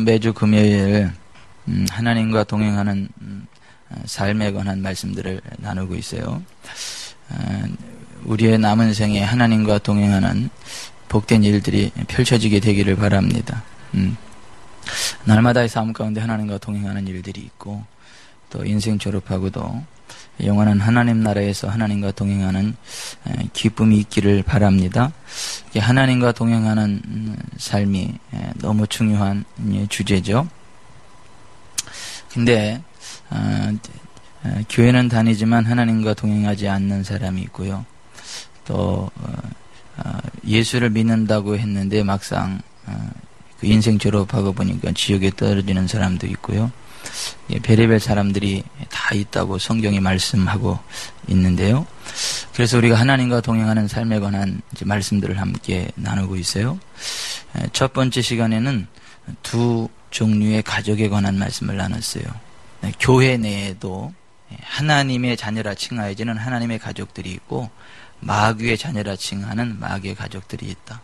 매주 금요일 하나님과 동행하는 삶에 관한 말씀들을 나누고 있어요. 우리의 남은 생에 하나님과 동행하는 복된 일들이 펼쳐지게 되기를 바랍니다. 날마다의 삶 가운데 하나님과 동행하는 일들이 있고, 또 인생 졸업하고도 영원한 하나님 나라에서 하나님과 동행하는 기쁨이 있기를 바랍니다. 하나님과 동행하는 삶이 너무 중요한 주제죠. 근데 교회는 다니지만 하나님과 동행하지 않는 사람이 있고요. 또 예수를 믿는다고 했는데 막상 그 인생 졸업하고 보니까 지옥에 떨어지는 사람도 있고요. 별의별 사람들이 다 있다고 성경이 말씀하고 있는데요. 그래서 우리가 하나님과 동행하는 삶에 관한 말씀들을 함께 나누고 있어요. 첫 번째 시간에는 두 종류의 가족에 관한 말씀을 나눴어요. 교회 내에도 하나님의 자녀라 칭하여지는 하나님의 가족들이 있고, 마귀의 자녀라 칭하는 마귀의 가족들이 있다.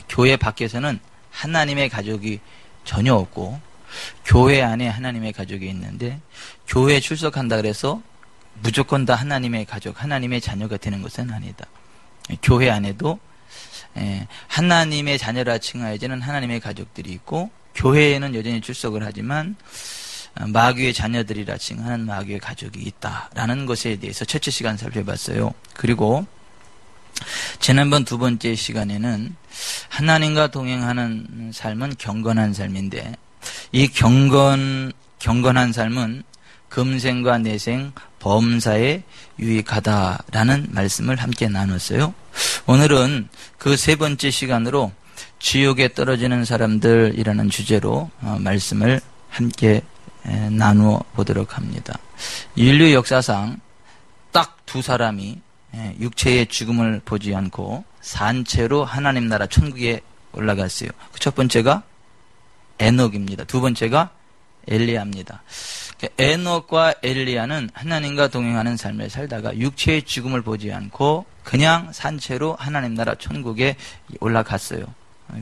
교회 밖에서는 하나님의 가족이 전혀 없고, 교회 안에 하나님의 가족이 있는데, 교회에 출석한다 그래서 무조건 다 하나님의 가족, 하나님의 자녀가 되는 것은 아니다. 교회 안에도 하나님의 자녀라 칭하여지는 하나님의 가족들이 있고, 교회에는 여전히 출석을 하지만 마귀의 자녀들이라 칭하는 마귀의 가족이 있다라는 것에 대해서 첫째 시간 살펴봤어요. 그리고 지난번 두 번째 시간에는 하나님과 동행하는 삶은 경건한 삶인데, 이 경건한 삶은 금생과 내생 범사에 유익하다라는 말씀을 함께 나눴어요. 오늘은 그 세 번째 시간으로 지옥에 떨어지는 사람들이라는 주제로 말씀을 함께 나누어 보도록 합니다. 인류 역사상 딱 두 사람이 육체의 죽음을 보지 않고 산채로 하나님 나라 천국에 올라갔어요. 첫 번째가 에녹입니다. 두 번째가 엘리야입니다. 에녹과 엘리야는 하나님과 동행하는 삶을 살다가 육체의 죽음을 보지 않고 그냥 산채로 하나님 나라 천국에 올라갔어요.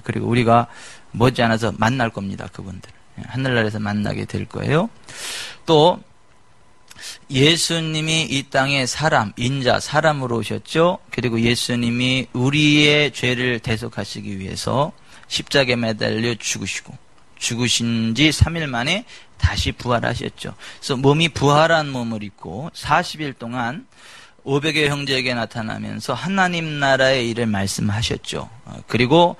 그리고 우리가 머지않아서 만날 겁니다. 그분들. 하늘나라에서 만나게 될 거예요. 또 예수님이 이 땅에 사람으로 오셨죠. 그리고 예수님이 우리의 죄를 대속하시기 위해서 십자가에 매달려 죽으신 지 3일 만에 다시 부활하셨죠. 그래서 몸이 부활한 몸을 입고 40일 동안 500여 형제에게 나타나면서 하나님 나라의 일을 말씀하셨죠. 그리고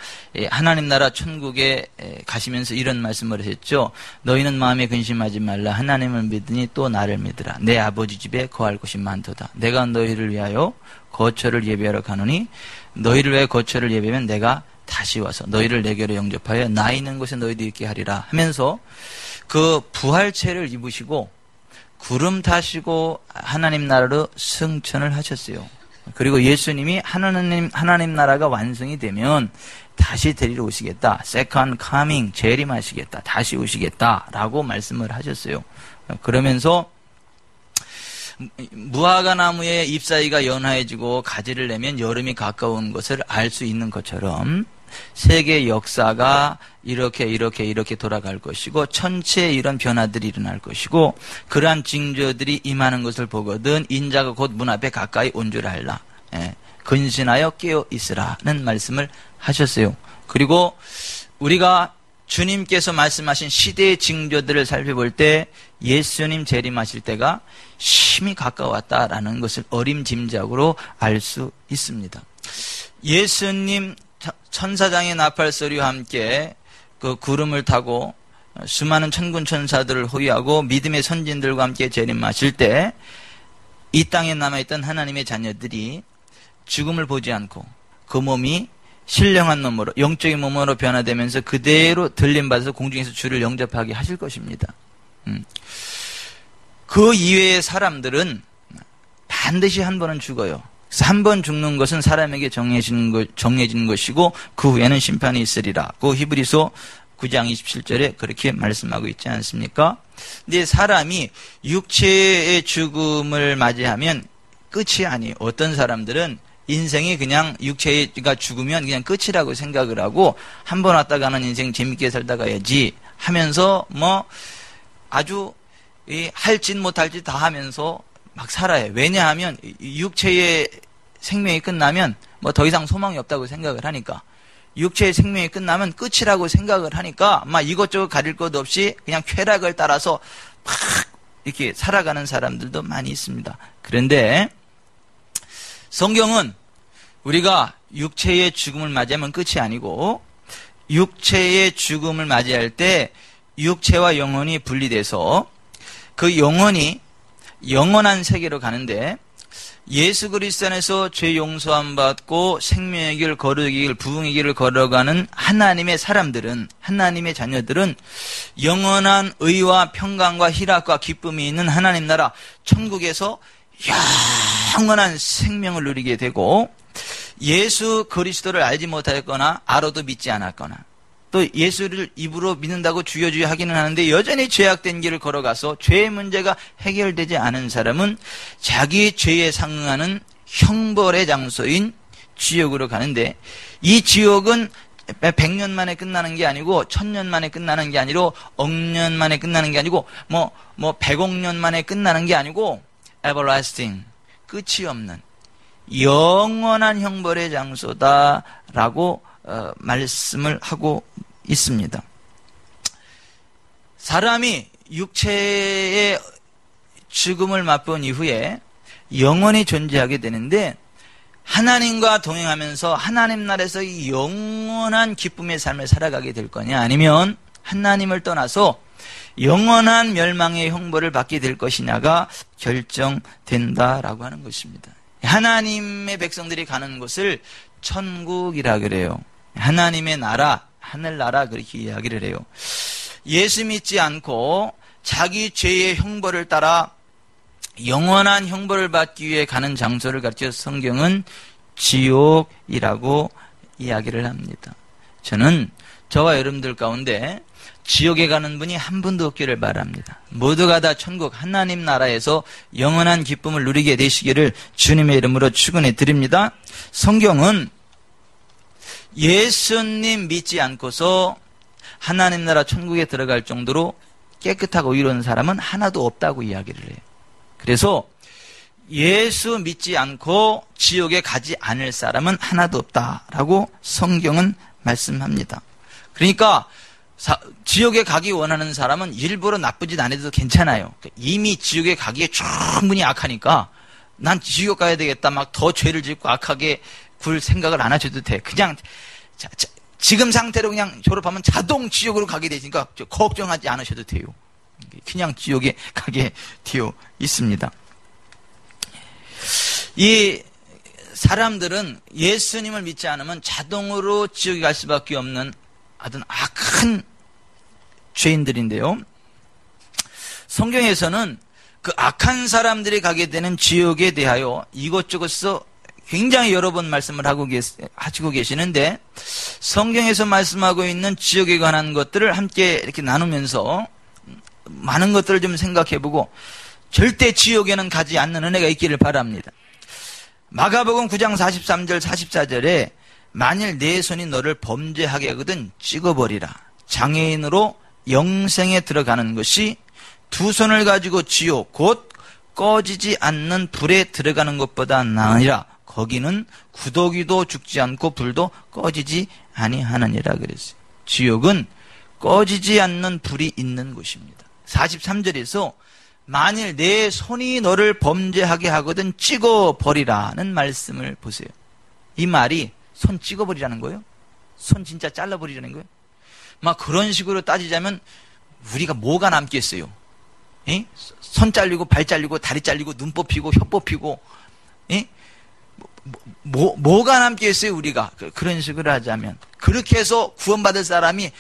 하나님 나라 천국에 가시면서 이런 말씀을 하셨죠. 너희는 마음에 근심하지 말라. 하나님을 믿으니 또 나를 믿으라. 내 아버지 집에 거할 곳이 많도다. 내가 너희를 위하여 거처를 예비하러 가노니 너희를 위하여 거처를 예비하면 내가 다시 와서 너희를 내게로 영접하여 나 있는 곳에 너희도 있게 하리라 하면서 그 부활체를 입으시고 구름 타시고 하나님 나라로 승천을 하셨어요. 그리고 예수님이 하나님 나라가 완성이 되면 다시 데리러 오시겠다. Second coming, 재림하시겠다. 다시 오시겠다라고 말씀을 하셨어요. 그러면서 무화과 나무의 잎사이가 연화해지고 가지를 내면 여름이 가까운 것을 알 수 있는 것처럼 세계 역사가 이렇게 돌아갈 것이고 천체에 이런 변화들이 일어날 것이고 그러한 징조들이 임하는 것을 보거든 인자가 곧 문 앞에 가까이 온 줄 알라. 근신하여 깨어 있으라는 말씀을 하셨어요. 그리고 우리가 주님께서 말씀하신 시대의 징조들을 살펴볼 때 예수님 재림하실 때가 심히 가까웠다라는 것을 어림짐작으로 알 수 있습니다. 예수님 천사장의 나팔 소리와 함께 그 구름을 타고 수많은 천군 천사들을 호위하고 믿음의 선진들과 함께 재림하실 때 이 땅에 남아있던 하나님의 자녀들이 죽음을 보지 않고 그 몸이 신령한 몸으로 영적인 몸으로 변화되면서 그대로 들림받아서 공중에서 주를 영접하게 하실 것입니다. 그 이외의 사람들은 반드시 한 번은 죽어요. 그래서 한 번 죽는 것은 사람에게 정해진 것이고 그 후에는 심판이 있으리라. 그 히브리서 9장 27절에 그렇게 말씀하고 있지 않습니까? 근데 사람이 육체의 죽음을 맞이하면 끝이 아니에요. 어떤 사람들은 인생이 그냥 육체가 죽으면 그냥 끝이라고 생각을 하고 한 번 왔다 가는 인생 재밌게 살다 가야지 하면서 아주 할 짓 못할 짓 다 하면서 막 살아요. 왜냐하면 육체의 생명이 끝나면 더 이상 소망이 없다고 생각을 하니까, 육체의 생명이 끝나면 끝이라고 생각을 하니까 막 이것저것 가릴 것 없이 그냥 쾌락을 따라서 막 이렇게 살아가는 사람들도 많이 있습니다. 그런데 성경은 우리가 육체의 죽음을 맞이하면 끝이 아니고, 육체의 죽음을 맞이할 때 육체와 영혼이 분리돼서 그 영혼이 영원한 세계로 가는데, 예수 그리스도 안에서 죄 용서함 받고 생명의 길, 거룩의 길, 부흥의 길을 걸어가는 하나님의 사람들은, 하나님의 자녀들은 영원한 의와 평강과 희락과 기쁨이 있는 하나님 나라 천국에서 영원한 생명을 누리게 되고, 예수 그리스도를 알지 못하였거나 알아도 믿지 않았거나, 또 예수를 입으로 믿는다고 주여 주여 하기는 하는데 여전히 죄악된 길을 걸어가서 죄의 문제가 해결되지 않은 사람은 자기 죄에 상응하는 형벌의 장소인 지옥으로 가는데, 이 지옥은 100년 만에 끝나는 게 아니고 1000년 만에 끝나는 게 아니고 억년 만에 끝나는 게 아니고 100억 년 만에 끝나는 게 아니고 everlasting, 끝이 없는 영원한 형벌의 장소다라고 말씀을 하고 있습니다. 사람이 육체의 죽음을 맛본 이후에 영원히 존재하게 되는데, 하나님과 동행하면서 하나님 나라에서 이 영원한 기쁨의 삶을 살아가게 될 거냐, 아니면 하나님을 떠나서 영원한 멸망의 형벌을 받게 될 것이냐가 결정된다라고 하는 것입니다. 하나님의 백성들이 가는 곳을 천국이라 그래요. 하나님의 나라, 하늘나라, 그렇게 이야기를 해요. 예수 믿지 않고 자기 죄의 형벌을 따라 영원한 형벌을 받기 위해 가는 장소를 가르쳐 성경은 지옥이라고 이야기를 합니다. 저는 저와 여러분들 가운데 지옥에 가는 분이 한 분도 없기를 바랍니다. 모두가 다 천국 하나님 나라에서 영원한 기쁨을 누리게 되시기를 주님의 이름으로 축원해 드립니다. 성경은 예수님 믿지 않고서 하나님 나라 천국에 들어갈 정도로 깨끗하고 이로운 사람은 하나도 없다고 이야기를 해요. 그래서 예수 믿지 않고 지옥에 가지 않을 사람은 하나도 없다라고 성경은 말씀합니다. 그러니까 지옥에 가기 원하는 사람은 일부러 나쁜 짓 안 해도 괜찮아요. 이미 지옥에 가기에 충분히 악하니까 난 지옥 가야 되겠다, 막 더 죄를 짓고 악하게 굴 생각을 안 하셔도 돼. 그냥 지금 상태로 그냥 졸업하면 자동 지옥으로 가게 되니까 걱정하지 않으셔도 돼요. 그냥 지옥에 가게 되어 있습니다. 이 사람들은 예수님을 믿지 않으면 자동으로 지옥에 갈 수밖에 없는 아주 악한 죄인들인데요. 성경에서는 그 악한 사람들이 가게 되는 지옥에 대하여 이것저것서 굉장히 여러 번 말씀을 하시고 계시는데, 성경에서 말씀하고 있는 지옥에 관한 것들을 함께 이렇게 나누면서 많은 것들을 좀 생각해보고 절대 지옥에는 가지 않는 은혜가 있기를 바랍니다. 마가복음 9장 43절 44절에 만일 내 손이 너를 범죄하게 하거든 찍어버리라. 장애인으로 영생에 들어가는 것이 두 손을 가지고 지옥 곧 꺼지지 않는 불에 들어가는 것보다 나으니라. 거기는 구더기도 죽지 않고 불도 꺼지지 아니하느니라 그랬어요. 지옥은 꺼지지 않는 불이 있는 곳입니다. 43절에서 만일 내 손이 너를 범죄하게 하거든 찍어버리라는 말씀을 보세요. 이 말이 손 찍어버리라는 거예요? 손 진짜 잘라버리라는 거예요? 막 그런 식으로 따지자면 우리가 뭐가 남겠어요? 에? 손 잘리고 발 잘리고 다리 잘리고 눈 뽑히고 혀 뽑히고, 에? 뭐가 남겠어요 우리가? 그런 식으로 하자면, 그렇게 해서 구원받을 사람이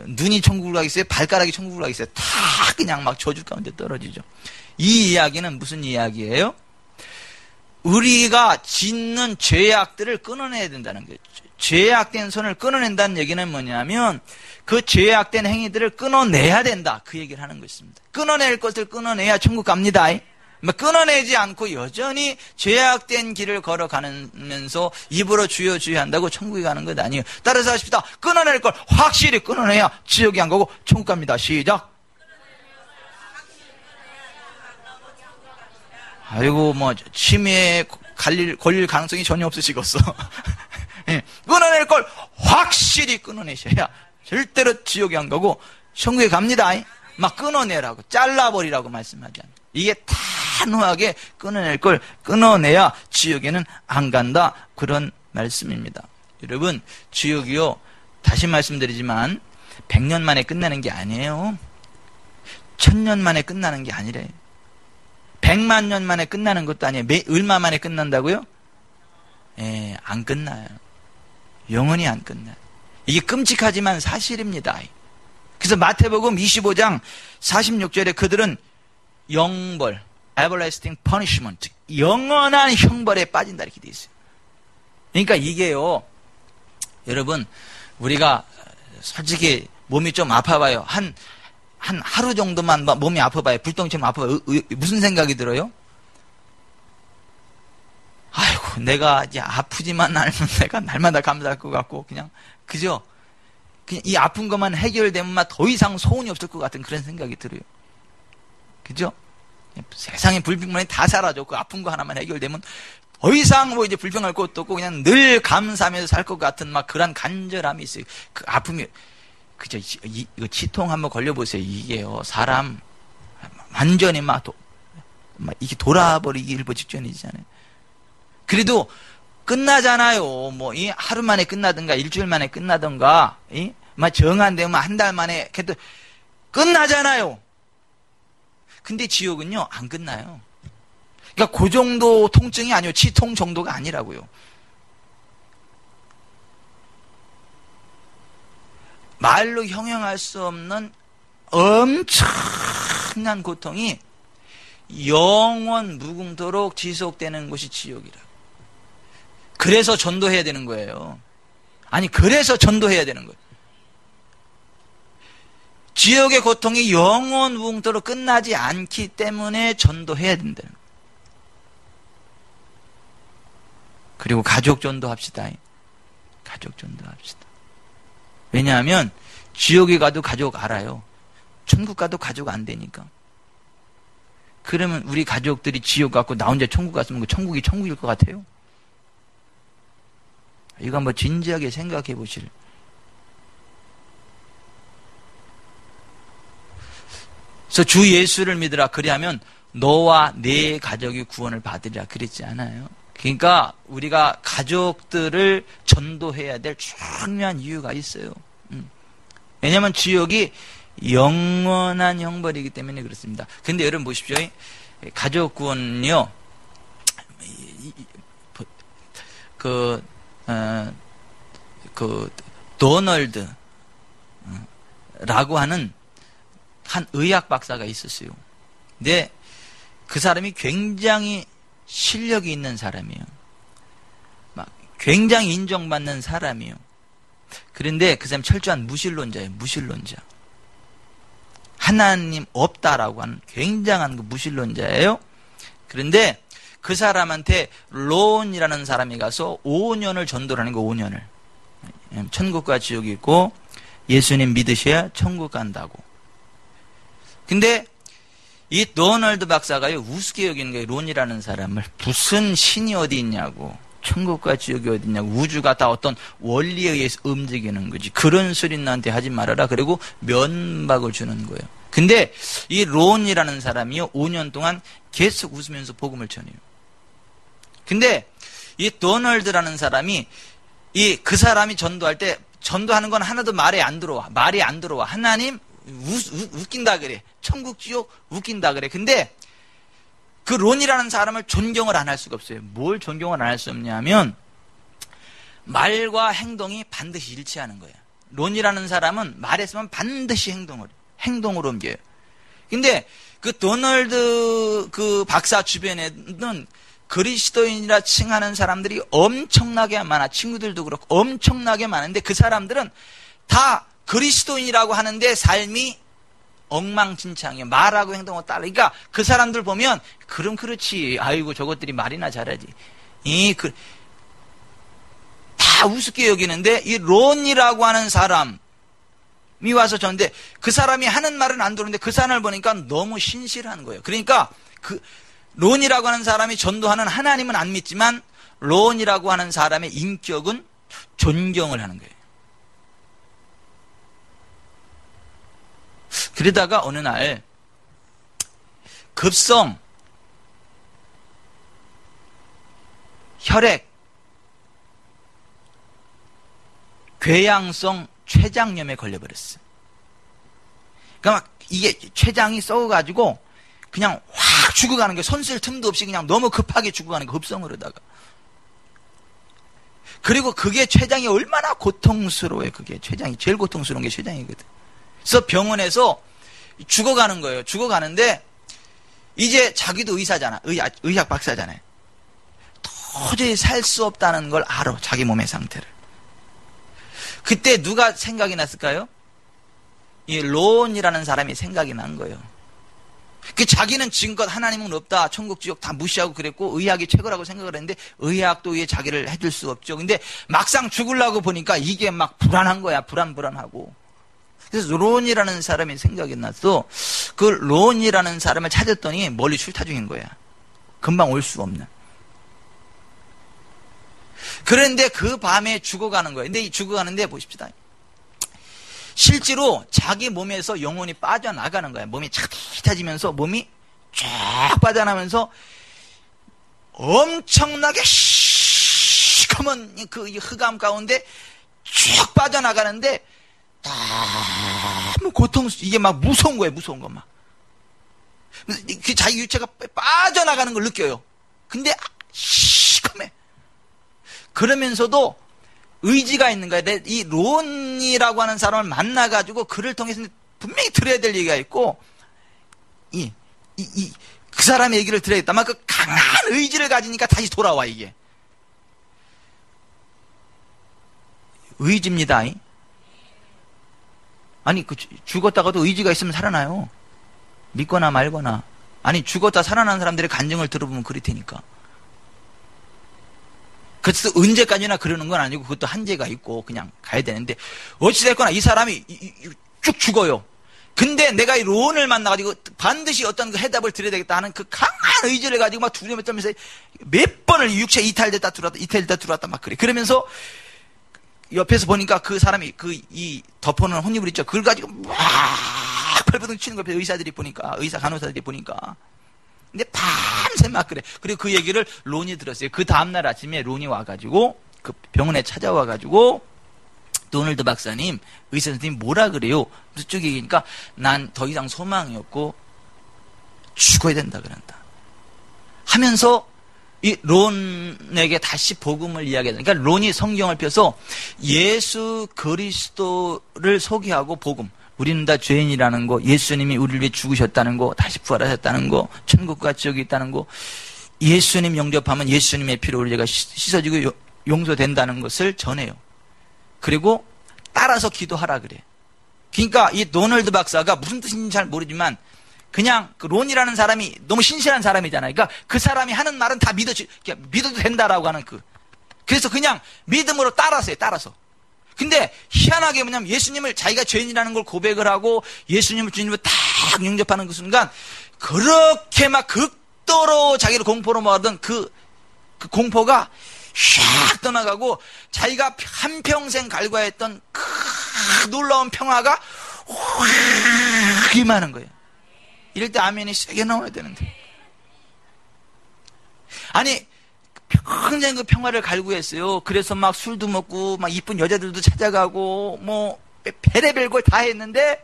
눈이 천국으로 가겠어요? 발가락이 천국으로 가겠어요? 다 그냥 막 저주 가운데 떨어지죠. 이 이야기는 무슨 이야기예요? 우리가 짓는 죄악들을 끊어내야 된다는 거예요. 죄악된 손을 끊어낸다는 얘기는 뭐냐면 그 죄악된 행위들을 끊어내야 된다, 그 얘기를 하는 것입니다. 끊어낼 것을 끊어내야 천국 갑니다. 끊어내지 않고 여전히 죄악된 길을 걸어가면서 입으로 주여 주여 한다고 천국에 가는 것 아니에요. 따라서 하십시다. 끊어낼 걸 확실히 끊어내야 지옥에 안 가고 천국 갑니다. 시작. 아이고 치매에 걸릴 가능성이 전혀 없으시겠어. 예, 끊어낼 걸 확실히 끊어내셔야 절대로 지옥에 안 가고 천국에 갑니다. 막 끊어내라고 잘라버리라고 말씀하지 않아요. 이게 단호하게 끊어낼 걸 끊어내야 지옥에는 안 간다, 그런 말씀입니다. 여러분, 지옥이요, 다시 말씀드리지만 100년 만에 끝나는 게 아니에요. 1000년 만에 끝나는 게 아니래요. 100만 년 만에 끝나는 것도 아니에요. 얼마 만에 끝난다고요? 예, 안 끝나요. 영원히 안 끝나요. 이게 끔찍하지만 사실입니다. 그래서 마태복음 25장 46절에 그들은 영벌, everlasting punishment, 영원한 형벌에 빠진다, 이렇게 돼 있어요. 그러니까 이게요, 여러분, 우리가 솔직히 몸이 좀 아파봐요. 한 하루 정도만 몸이 아파봐요. 불똥처럼 아파봐요. 무슨 생각이 들어요? 아이고, 내가 이제 아프지만 않으면 내가 날마다 감사할 것 같고, 그죠? 그냥 이 아픈 것만 해결되면 더 이상 소원이 없을 것 같은 그런 생각이 들어요. 그죠? 세상에 불평만이 다 사라져. 그 아픈 거 하나만 해결되면 더 이상 이제 불평할 것도 없고 그냥 늘 감사하면서 살 것 같은 그런 간절함이 있어요. 그 아픔이, 그죠? 이거 치통 한번 걸려보세요. 이게요, 사람 완전히 이게 돌아버리기 일보 직전이잖아요. 그래도 끝나잖아요. 이 하루 만에 끝나든가 일주일 만에 끝나든가, 정 안 되면 한 달 만에 그래도 끝나잖아요. 근데 지옥은요, 안 끝나요. 그러니까 그 정도 통증이 아니에요. 치통 정도가 아니라고요. 말로 형용할 수 없는 엄청난 고통이 영원 무궁토록 지속되는 곳이 지옥이라고. 그래서 전도해야 되는 거예요. 아니, 그래서 전도해야 되는 거예요. 지옥의 고통이 영원 무궁토록 끝나지 않기 때문에 전도해야 된다는 거예요. 그리고 가족 전도합시다. 가족 전도합시다. 왜냐하면 지옥에 가도 가족 알아요. 천국 가도 가족 안 되니까. 그러면 우리 가족들이 지옥 갔고 나 혼자 천국 갔으면 그 천국이 천국일 것 같아요? 이거 한번 진지하게 생각해 보실. 그래서 주 예수를 믿으라. 그리하면 너와 내 가족이 구원을 받으리라 그랬지 않아요? 그러니까 우리가 가족들을 전도해야 될 중요한 이유가 있어요. 왜냐하면 지옥이 영원한 형벌이기 때문에 그렇습니다. 근데 여러분 보십시오. 가족 구원은요, 도널드 라고 하는 한 의학 박사가 있었어요. 근데 그 사람이 굉장히 실력이 있는 사람이에요. 굉장히 인정받는 사람이에요. 그런데 그 사람이 철저한 무신론자예요. 무신론자. 하나님 없다라고 하는 굉장한 무신론자예요. 그런데 그 사람한테 론이라는 사람이 가서 5년을 전도를 하는 거, 5년을. 천국과 지옥이 있고 예수님 믿으셔야 천국 간다고. 근데 이 도널드 박사가요, 우습게 여기는 거예요. 론이라는 사람을. 무슨 신이 어디 있냐고, 천국과 지옥이 어디 있냐고, 우주가 다 어떤 원리에 의해서 움직이는 거지, 그런 소리 나한테 하지 말아라. 그리고 면박을 주는 거예요. 근데 이 론이라는 사람이요, 5년 동안 계속 웃으면서 복음을 전해요. 근데 이 도널드라는 사람이 그 사람이 전도할 때 전도하는 건 하나도 말이 안 들어와. 하나님 웃긴다 그래. 천국 지옥 웃긴다 그래. 근데 그 론이라는 사람을 존경을 안 할 수가 없어요. 뭘 존경을 안 할 수 없냐면 말과 행동이 반드시 일치하는 거예요. 론이라는 사람은 말했으면 반드시 행동으로 옮겨요. 근데 그 도널드 그 박사 주변에는 그리스도인이라 칭하는 사람들이 엄청나게 많아. 친구들도 그렇고 엄청나게 많은데 그 사람들은 다 그리스도인이라고 하는데 삶이 엉망진창이에요. 말하고 행동하고 따라. 그러니까 그 사람들 보면 그럼 그렇지. 아이고 저것들이 말이나 잘하지. 다 우습게 여기는데 이 론이라고 하는 사람이 와서 전데 그 사람이 하는 말은 안 들었는데 그 사람을 보니까 너무 신실한 거예요. 그러니까 그 론이라고 하는 사람이 전도하는 하나님은 안 믿지만 론이라고 하는 사람의 인격은 존경을 하는 거예요. 그러다가 어느 날 급성 혈액 궤양성 췌장염에 걸려버렸어. 그러니까 막 이게 췌장이 썩어가지고 그냥 확 죽어가는 거예요. 손 쓸 틈도 없이 그냥 너무 급하게 죽어가는 거예요. 급성으로다가. 그리고 그게 췌장이 얼마나 고통스러워요. 그게 췌장이 제일 고통스러운 게 췌장이거든. 그래서 병원에서 죽어가는 거예요. 죽어가는데 이제 자기도 의사잖아. 의학 박사잖아요. 도저히 살 수 없다는 걸 알아. 자기 몸의 상태를. 그때 누가 생각이 났을까요? 이 론이라는 사람이 생각이 난 거예요. 그 자기는 지금껏 하나님은 없다, 천국 지옥 다 무시하고 그랬고 의학이 최고라고 생각을 했는데 의학도 왜 자기를 해줄 수 없죠. 근데 막상 죽으려고 보니까 이게 막 불안한 거야. 불안하고. 그래서 론이라는 사람이 생각이 났어. 그 론이라는 사람을 찾았더니 멀리 출타 중인 거야. 금방 올 수 없는. 그런데 그 밤에 죽어가는 거예요. 근데 이 죽어가는데 보십시다. 실제로 자기 몸에서 영혼이 빠져나가는 거야. 몸이 차디차지면서 몸이 쫙 빠져나가면서 엄청나게 시커먼 그 흑암 가운데 쭉 빠져나가는데 너무 이게 막 무서운 거예요. 무서운 거 막. 그 자기 유체가 빠져나가는 걸 느껴요. 근데 시커매. 그러면서도 의지가 있는 거야. 이 론이라고 하는 사람을 만나가지고 그를 통해서 분명히 들어야 될 얘기가 있고, 그 사람의 얘기를 들어야겠다. 막 그 강한 의지를 가지니까 다시 돌아와, 이게. 의지입니다. 아니, 죽었다가도 의지가 있으면 살아나요. 믿거나 말거나. 아니, 죽었다 살아난 사람들의 간증을 들어보면 그럴 테니까. 그래서 언제까지나 그러는 건 아니고 그것도 한계가 있고 그냥 가야 되는데 어찌됐거나 이 사람이 쭉 죽어요. 근데 내가 이 론을 만나가지고 반드시 어떤 그 해답을 드려야 되겠다 하는 그 강한 의지를 가지고 막 두려움에서 몇 번을 육체 이탈됐다 들어왔다 막 그래. 그러면서 옆에서 보니까 그 사람이 이 덮어놓은 혼입을 있죠. 그걸 가지고 막 발버둥 치는 거 의사들이 보니까 의사 간호사들이 보니까. 근데 밤새 막 그래. 그리고 그 얘기를 론이 들었어요. 그 다음날 아침에 론이 와가지고 그 병원에 찾아와가지고 도널드 박사님, 의사 선생님 뭐라 그래요? 그쪽 얘기니까 난 더 이상 소망이 없고 죽어야 된다 그런다. 하면서 이 론에게 다시 복음을 이야기하다. 그러니까 론이 성경을 펴서 예수 그리스도를 소개하고 복음. 우리는 다 죄인이라는 거, 예수님이 우리를 위해 죽으셨다는 거, 다시 부활하셨다는 거, 천국과 지옥이 있다는 거, 예수님 영접하면 예수님의 피로 우리가 씻어지고 용서된다는 것을 전해요. 그리고 따라서 기도하라 그래. 그러니까 이 도널드 박사가 무슨 뜻인지 잘 모르지만 그냥 그 론이라는 사람이 너무 신실한 사람이잖아요. 그러니까 그 사람이 하는 말은 다 믿어도 된다라고 하는 그래서 그냥 믿음으로 따라서요. 따라서. 근데 희한하게 뭐냐면 예수님을 자기가 죄인이라는 걸 고백을 하고 예수님을 주님으로 딱 영접하는 그 순간 그렇게 막 극도로 자기를 공포로 모았던 그 공포가 샥 떠나가고 자기가 한평생 갈구했던 그 놀라운 평화가 확 임하는 거예요. 이럴 때 아멘이 세게 나와야 되는데. 아니 평생 그 평화를 갈구했어요. 그래서 막 술도 먹고 막 이쁜 여자들도 찾아가고 뭐 별의별 걸 다 했는데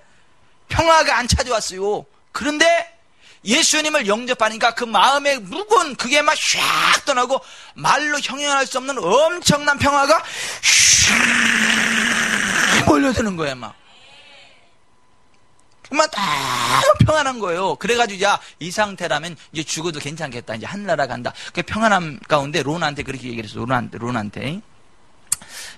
평화가 안 찾아왔어요. 그런데 예수님을 영접하니까 그 마음의 무거운 그게 막 샥 떠나고 말로 형용할 수 없는 엄청난 평화가 샥 몰려드는 거예요. 막 너무 평안한 거예요. 그래가지고 야, 이 상태라면 이제 죽어도 괜찮겠다. 이제 하늘나라 간다. 그 평안함 가운데 론한테 그렇게 얘기를 했어. 론한테.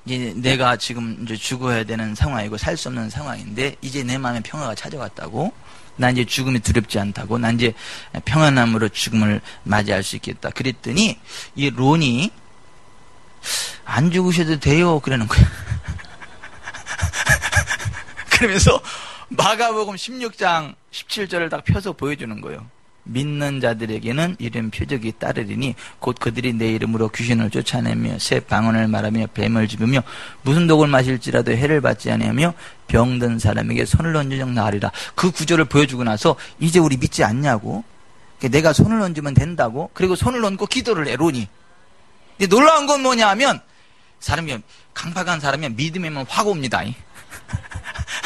이제 내가 지금 이제 죽어야 되는 상황이고 살 수 없는 상황인데 이제 내 마음에 평화가 찾아왔다고. 난 이제 죽음이 두렵지 않다고. 난 이제 평안함으로 죽음을 맞이할 수 있겠다. 그랬더니 이 론이 안 죽으셔도 돼요. 그러는 거야. 그러면서 마가복음 16장 17절을 딱 펴서 보여주는 거예요. 믿는 자들에게는 이런 표적이 따르리니 곧 그들이 내 이름으로 귀신을 쫓아내며 새 방언을 말하며 뱀을 집으며 무슨 독을 마실지라도 해를 받지 아니하며 병든 사람에게 손을 얹으면 나으리라. 그 구절을 보여주고 나서 이제 우리 믿지 않냐고. 내가 손을 얹으면 된다고. 그리고 손을 얹고 기도를 해 론이. 근데 놀라운 건 뭐냐 하면 사람이 강박한 사람이 믿음이면 확 옵니다.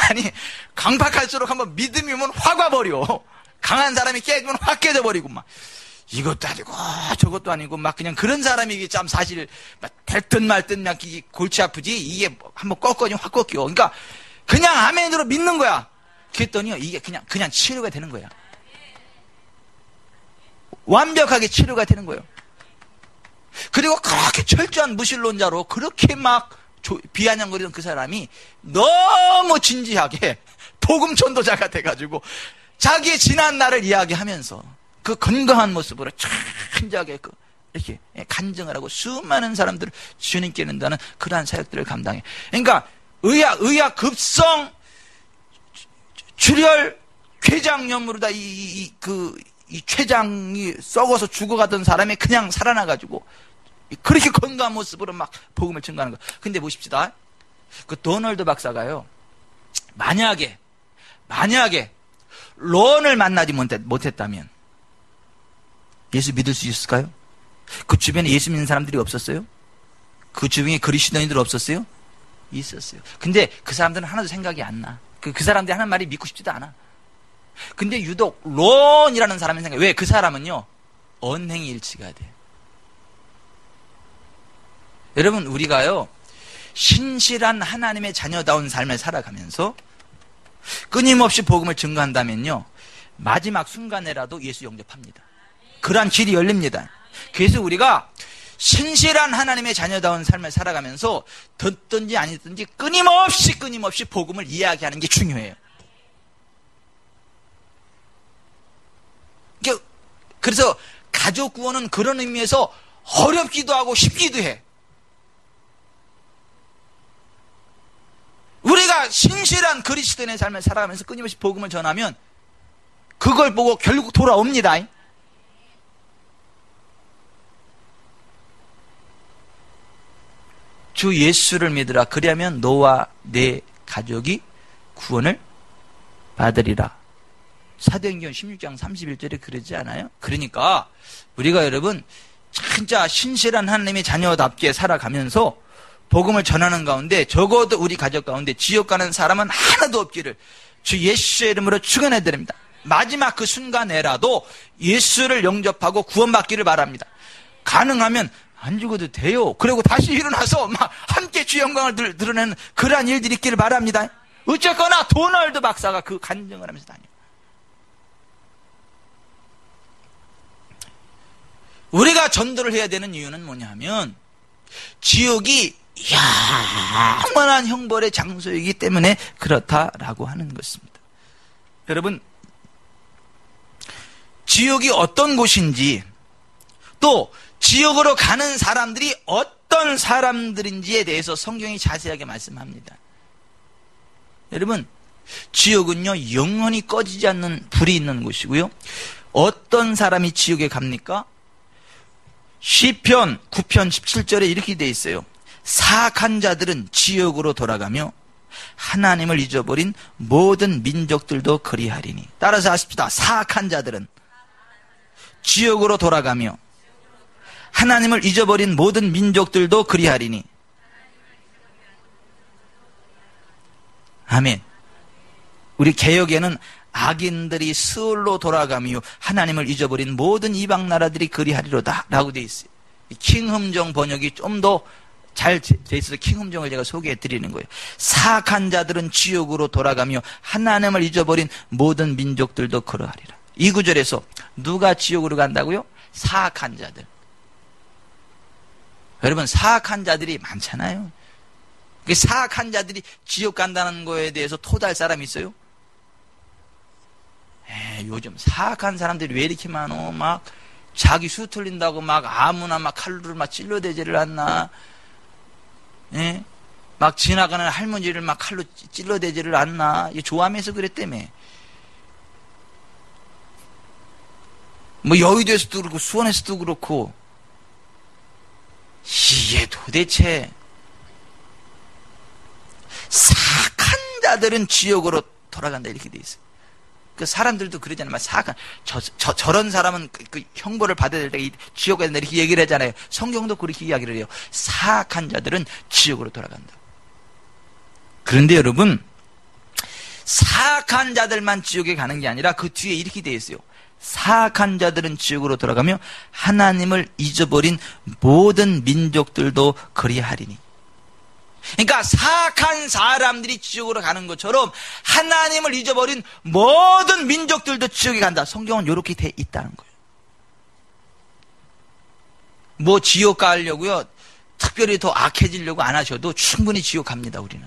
아니 강박할수록 한번 믿음이면 확 와버려. 강한 사람이 깨지면 확 깨져버리고 막 이것도 아니고 저것도 아니고 막 그냥 그런 사람이 참 사실 될듯 말듯 막 골치 아프지 이게 한번 꺾어지 확 꺾여. 그러니까 그냥 아멘으로 믿는 거야. 그랬더니 이게 그냥 치료가 되는 거야. 완벽하게 치료가 되는 거예요. 그리고 그렇게 철저한 무신론자로 그렇게 막 비아냥거리던 그 사람이 너무 진지하게 복음 전도자가 돼가지고 자기의 지난 날을 이야기하면서 그 건강한 모습으로 천지하게 이렇게 간증을 하고 수많은 사람들을 주님께 이른다는 그러한 사역들을 감당해. 그러니까 의학 급성 출혈 췌장염으로 다 이 췌장이 썩어서 죽어가던 사람이 그냥 살아나가지고 그렇게 건강한 모습으로 막 복음을 증거하는 거. 근데 보십시다. 그 도널드 박사가요. 만약에 론을 만나지 못했다면 예수 믿을 수 있을까요? 그 주변에 예수 믿는 사람들이 없었어요? 그 주변에 그리스도인들 없었어요? 있었어요. 근데 그 사람들은 하나도 생각이 안 나. 그 사람들이 하는 말이 믿고 싶지도 않아. 근데 유독 론이라는 사람이 생각해. 왜? 그 사람은요 언행이 일치가 돼. 여러분 우리가요 신실한 하나님의 자녀다운 삶을 살아가면서 끊임없이 복음을 증거한다면요 마지막 순간에라도 예수 영접합니다. 그러한 길이 열립니다. 그래서 우리가 신실한 하나님의 자녀다운 삶을 살아가면서 듣든지 아니든지 끊임없이 복음을 이야기하는 게 중요해요. 그래서 가족 구원은 그런 의미에서 어렵기도 하고 쉽기도 해. 우리가 신실한 그리스도인의 삶을 살아가면서 끊임없이 복음을 전하면 그걸 보고 결국 돌아옵니다. 주 예수를 믿으라. 그리하면 너와 내 가족이 구원을 받으리라. 사도행전 16장 31절에 그러지 않아요? 그러니까 우리가 여러분 진짜 신실한 하나님의 자녀답게 살아가면서 복음을 전하는 가운데 적어도 우리 가족 가운데 지옥 가는 사람은 하나도 없기를 주 예수의 이름으로 축원해 드립니다. 마지막 그 순간에라도 예수를 영접하고 구원받기를 바랍니다. 가능하면 안 죽어도 돼요. 그리고 다시 일어나서 막 함께 주 영광을 드러내는 그러한 일들이 있기를 바랍니다. 어쨌거나 도널드 박사가 그 간증을 하면서 다녀요. 우리가 전도를 해야 되는 이유는 뭐냐 하면 지옥이 영원한 형벌의 장소이기 때문에 그렇다라고 하는 것입니다. 여러분 지옥이 어떤 곳인지 또 지옥으로 가는 사람들이 어떤 사람들인지에 대해서 성경이 자세하게 말씀합니다. 여러분 지옥은요 영원히 꺼지지 않는 불이 있는 곳이고요. 어떤 사람이 지옥에 갑니까? 시편 9편 17절에 이렇게 되어 있어요. 사악한 자들은 지옥으로 돌아가며 하나님을 잊어버린 모든 민족들도 그리하리니. 따라서 하십시다. 사악한 자들은 지옥으로 돌아가며 하나님을 잊어버린 모든 민족들도 그리하리니. 아멘. 우리 개역에는 악인들이 스올로 돌아가며 하나님을 잊어버린 모든 이방 나라들이 그리하리로다 라고 되어 있어요. 킹흠정 번역이 좀 더 잘 돼 있어서 킹흠정을 제가 소개해 드리는 거예요. 사악한 자들은 지옥으로 돌아가며 하나님을 잊어버린 모든 민족들도 그러하리라. 이 구절에서 누가 지옥으로 간다고요? 사악한 자들. 여러분 사악한 자들이 많잖아요. 사악한 자들이 지옥 간다는 거에 대해서 토달 사람이 있어요? 요즘 사악한 사람들이 왜 이렇게 많어? 막 자기 수 틀린다고 막 아무나 막 칼로 막 찔러대지를 않나? 예? 막 지나가는 할머니를 막 칼로 찔러대지를 않나? 좋아하면서 그랬다며. 뭐 여의도에서도 그렇고 수원에서도 그렇고, 이게 도대체 사악한 자들은 지옥으로 돌아간다 이렇게 돼 있어요. 그 사람들도 그러잖아요. 사악한 저런 사람은 그 형벌을 받아야 될 때 지옥에 간다 이렇게 얘기를 하잖아요. 성경도 그렇게 이야기를 해요. 사악한 자들은 지옥으로 돌아간다. 그런데 여러분, 사악한 자들만 지옥에 가는 게 아니라 그 뒤에 이렇게 돼 있어요. 사악한 자들은 지옥으로 돌아가며 하나님을 잊어버린 모든 민족들도 그리하리니. 그러니까 사악한 사람들이 지옥으로 가는 것처럼 하나님을 잊어버린 모든 민족들도 지옥에 간다. 성경은 이렇게 돼 있다는 거예요. 뭐 지옥 가려고요, 특별히 더 악해지려고 안 하셔도 충분히 지옥 갑니다. 우리는.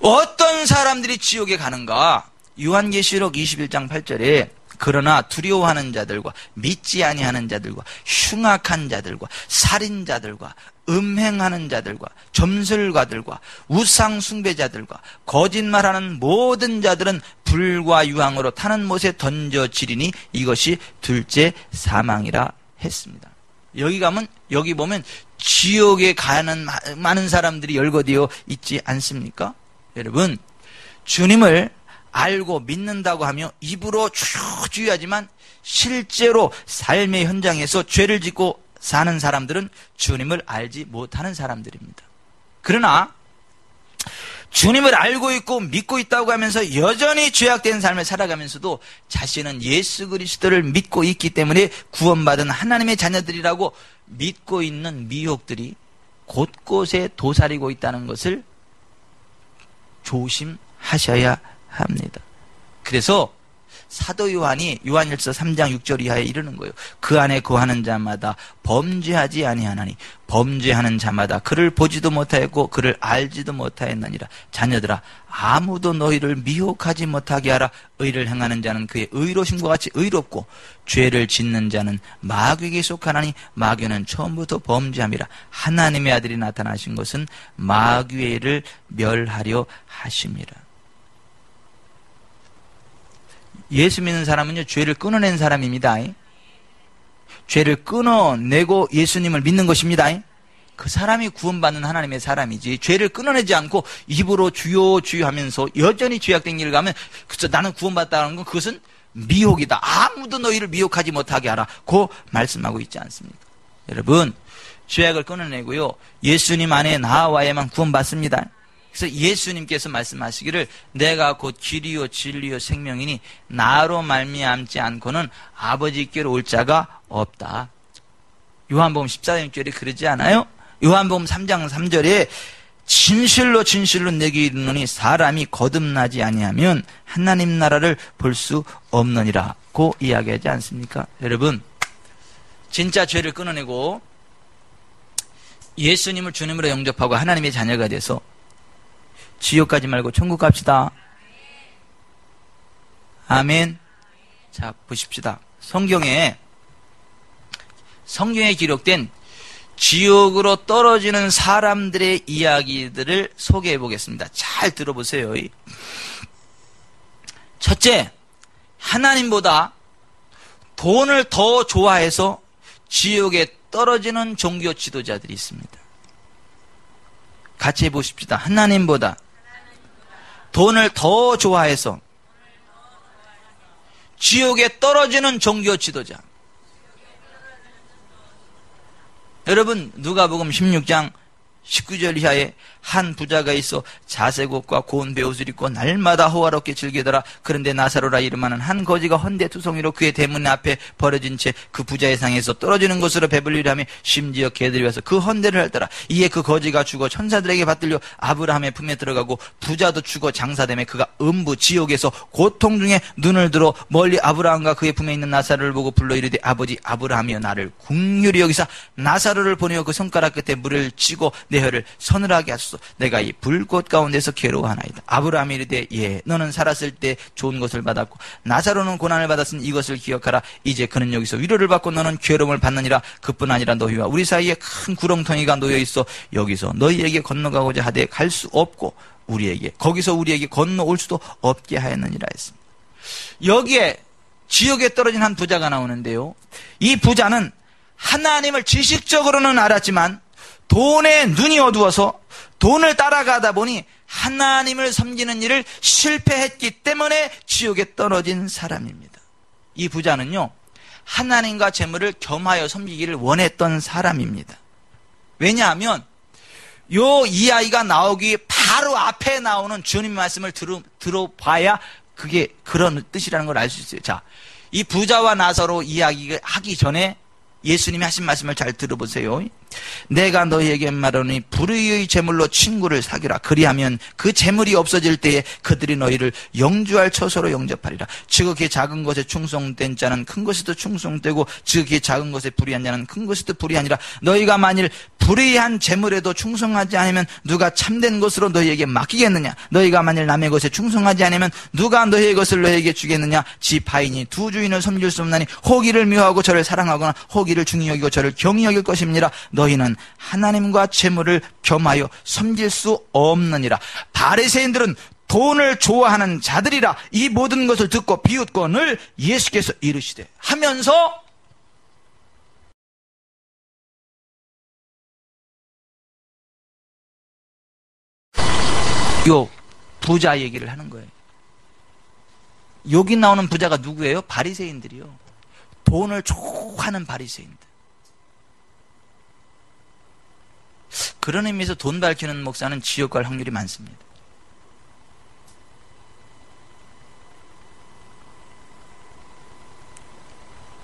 어떤 사람들이 지옥에 가는가? 요한계시록 21장 8절에 그러나 두려워하는 자들과 믿지 아니하는 자들과 흉악한 자들과 살인자들과 음행하는 자들과 점술가들과 우상 숭배자들과 거짓말하는 모든 자들은 불과 유황으로 타는 못에 던져지리니 이것이 둘째 사망이라 했습니다. 여기 보면 지옥에 가는 많은 사람들이 열거되어 있지 않습니까? 여러분, 주님을 알고 믿는다고 하며 입으로 주의하지만 실제로 삶의 현장에서 죄를 짓고 사는 사람들은 주님을 알지 못하는 사람들입니다. 그러나 주님을 알고 있고 믿고 있다고 하면서 여전히 죄악된 삶을 살아가면서도 자신은 예수 그리스도를 믿고 있기 때문에 구원받은 하나님의 자녀들이라고 믿고 있는 미혹들이 곳곳에 도사리고 있다는 것을 조심하셔야 합니다. 그래서 사도 요한이 요한일서 3장 6절 이하에 이르는 거예요. 그 안에 거하는 자마다 범죄하지 아니하나니 범죄하는 자마다 그를 보지도 못하였고 그를 알지도 못하였느니라. 자녀들아, 아무도 너희를 미혹하지 못하게 하라. 의를 행하는 자는 그의 의로심과 같이 의롭고 죄를 짓는 자는 마귀에게 속하나니 마귀는 처음부터 범죄함이라. 하나님의 아들이 나타나신 것은 마귀의 일을 멸하려 하심이라. 예수 믿는 사람은요, 죄를 끊어낸 사람입니다. 죄를 끊어내고 예수님을 믿는 것입니다. 그 사람이 구원받는 하나님의 사람이지, 죄를 끊어내지 않고 입으로 주여 주여 하면서 여전히 죄악된 길을 가면 그쵸, 나는 구원받았다는 건 그것은 미혹이다. 아무도 너희를 미혹하지 못하게 하라 고 말씀하고 있지 않습니까? 여러분, 죄악을 끊어내고요, 예수님 안에 나와야만 구원받습니다. 그래서 예수님께서 말씀하시기를 내가 곧 길이요 진리요 생명이니 나로 말미암지 않고는 아버지께로 올 자가 없다. 요한복음 14장 6절에 그러지 않아요? 요한복음 3장 3절에 진실로 진실로 내게 이르노니 사람이 거듭나지 아니하면 하나님 나라를 볼 수 없느니라고 이야기하지 않습니까? 여러분, 진짜 죄를 끊어내고 예수님을 주님으로 영접하고 하나님의 자녀가 돼서 지옥 가지 말고 천국 갑시다. 아멘. 자, 보십시다. 성경에 기록된 지옥으로 떨어지는 사람들의 이야기들을 소개해 보겠습니다. 잘 들어보세요. 첫째, 하나님보다 돈을 더 좋아해서 지옥에 떨어지는 종교 지도자들이 있습니다. 같이 해보십시다. 하나님보다 돈을 더 좋아해서 지옥에 떨어지는 종교 지도자. 여러분, 누가복음 16장 19절 이하에 한 부자가 있어 자색 옷과 고운 베옷을 입고 날마다 호화롭게 즐기더라. 그런데 나사로라 이름하는 한 거지가 헌데투성이로 그의 대문 앞에 버려진 채 그 부자의 상에서 떨어지는 것으로 배불리려 하며 심지어 개들이 와서 그 헌데를 핥더라. 이에 그 거지가 죽어 천사들에게 받들려 아브라함의 품에 들어가고 부자도 죽어 장사되매 그가 음부 지옥에서 고통 중에 눈을 들어 멀리 아브라함과 그의 품에 있는 나사로를 보고 불러 이르되 아버지 아브라함이여 나를 긍휼히 여기사 나사로를 보내어 그 손가락 끝에 물을 치고 내 혀를 서늘하게 하소서. 내가 이 불꽃 가운데서 괴로워하나이다. 아브라함이 이르되 예 너는 살았을 때 좋은 것을 받았고 나사로는 고난을 받았으니 이것을 기억하라. 이제 그는 여기서 위로를 받고 너는 괴로움을 받느니라. 그뿐 아니라 너희와 우리 사이에 큰 구렁텅이가 놓여 있어 여기서 너희에게 건너가고자 하되 갈 수 없고 거기서 우리에게 건너올 수도 없게 하였느니라 했습니다. 여기에 지옥에 떨어진 한 부자가 나오는데요. 이 부자는 하나님을 지식적으로는 알았지만 돈에 눈이 어두워서 돈을 따라가다 보니 하나님을 섬기는 일을 실패했기 때문에 지옥에 떨어진 사람입니다. 이 부자는요, 하나님과 재물을 겸하여 섬기기를 원했던 사람입니다. 왜냐하면 이 아이가 나오기 바로 앞에 나오는 주님의 말씀을 들어봐야 그게 그런 뜻이라는 걸 알 수 있어요. 자, 이 부자와 나사로 이야기를 하기 전에 예수님이 하신 말씀을 잘 들어보세요. 내가 너희에게 말하노니 불의의 재물로 친구를 사귀라. 그리하면 그 재물이 없어질 때에 그들이 너희를 영주할 처소로 영접하리라. 지극히 작은 것에 충성된 자는 큰 것에도 충성되고 지극히 작은 것에 불의한 자는 큰 것에도 불의하니라. 너희가 만일 불의한 재물에도 충성하지 않으면 누가 참된 것으로 너희에게 맡기겠느냐. 너희가 만일 남의 것에 충성하지 않으면 누가 너희의 것을 너희에게 주겠느냐. 집 하인이 두 주인을 섬길 수 없나니 호기를 미워하고 저를 사랑하거나 호기를 중히 여기고 저를 경히 여길 것입니다. 너희는 하나님과 재물을 겸하여 섬길 수 없느니라. 바리새인들은 돈을 좋아하는 자들이라. 이 모든 것을 듣고 비웃거늘 예수께서 이르시되 하면서 요 부자 얘기를 하는 거예요. 여기 나오는 부자가 누구예요? 바리새인들이요. 돈을 좋아하는 바리새인들. 그런 의미에서 돈 밝히는 목사는 지옥 갈 확률이 많습니다.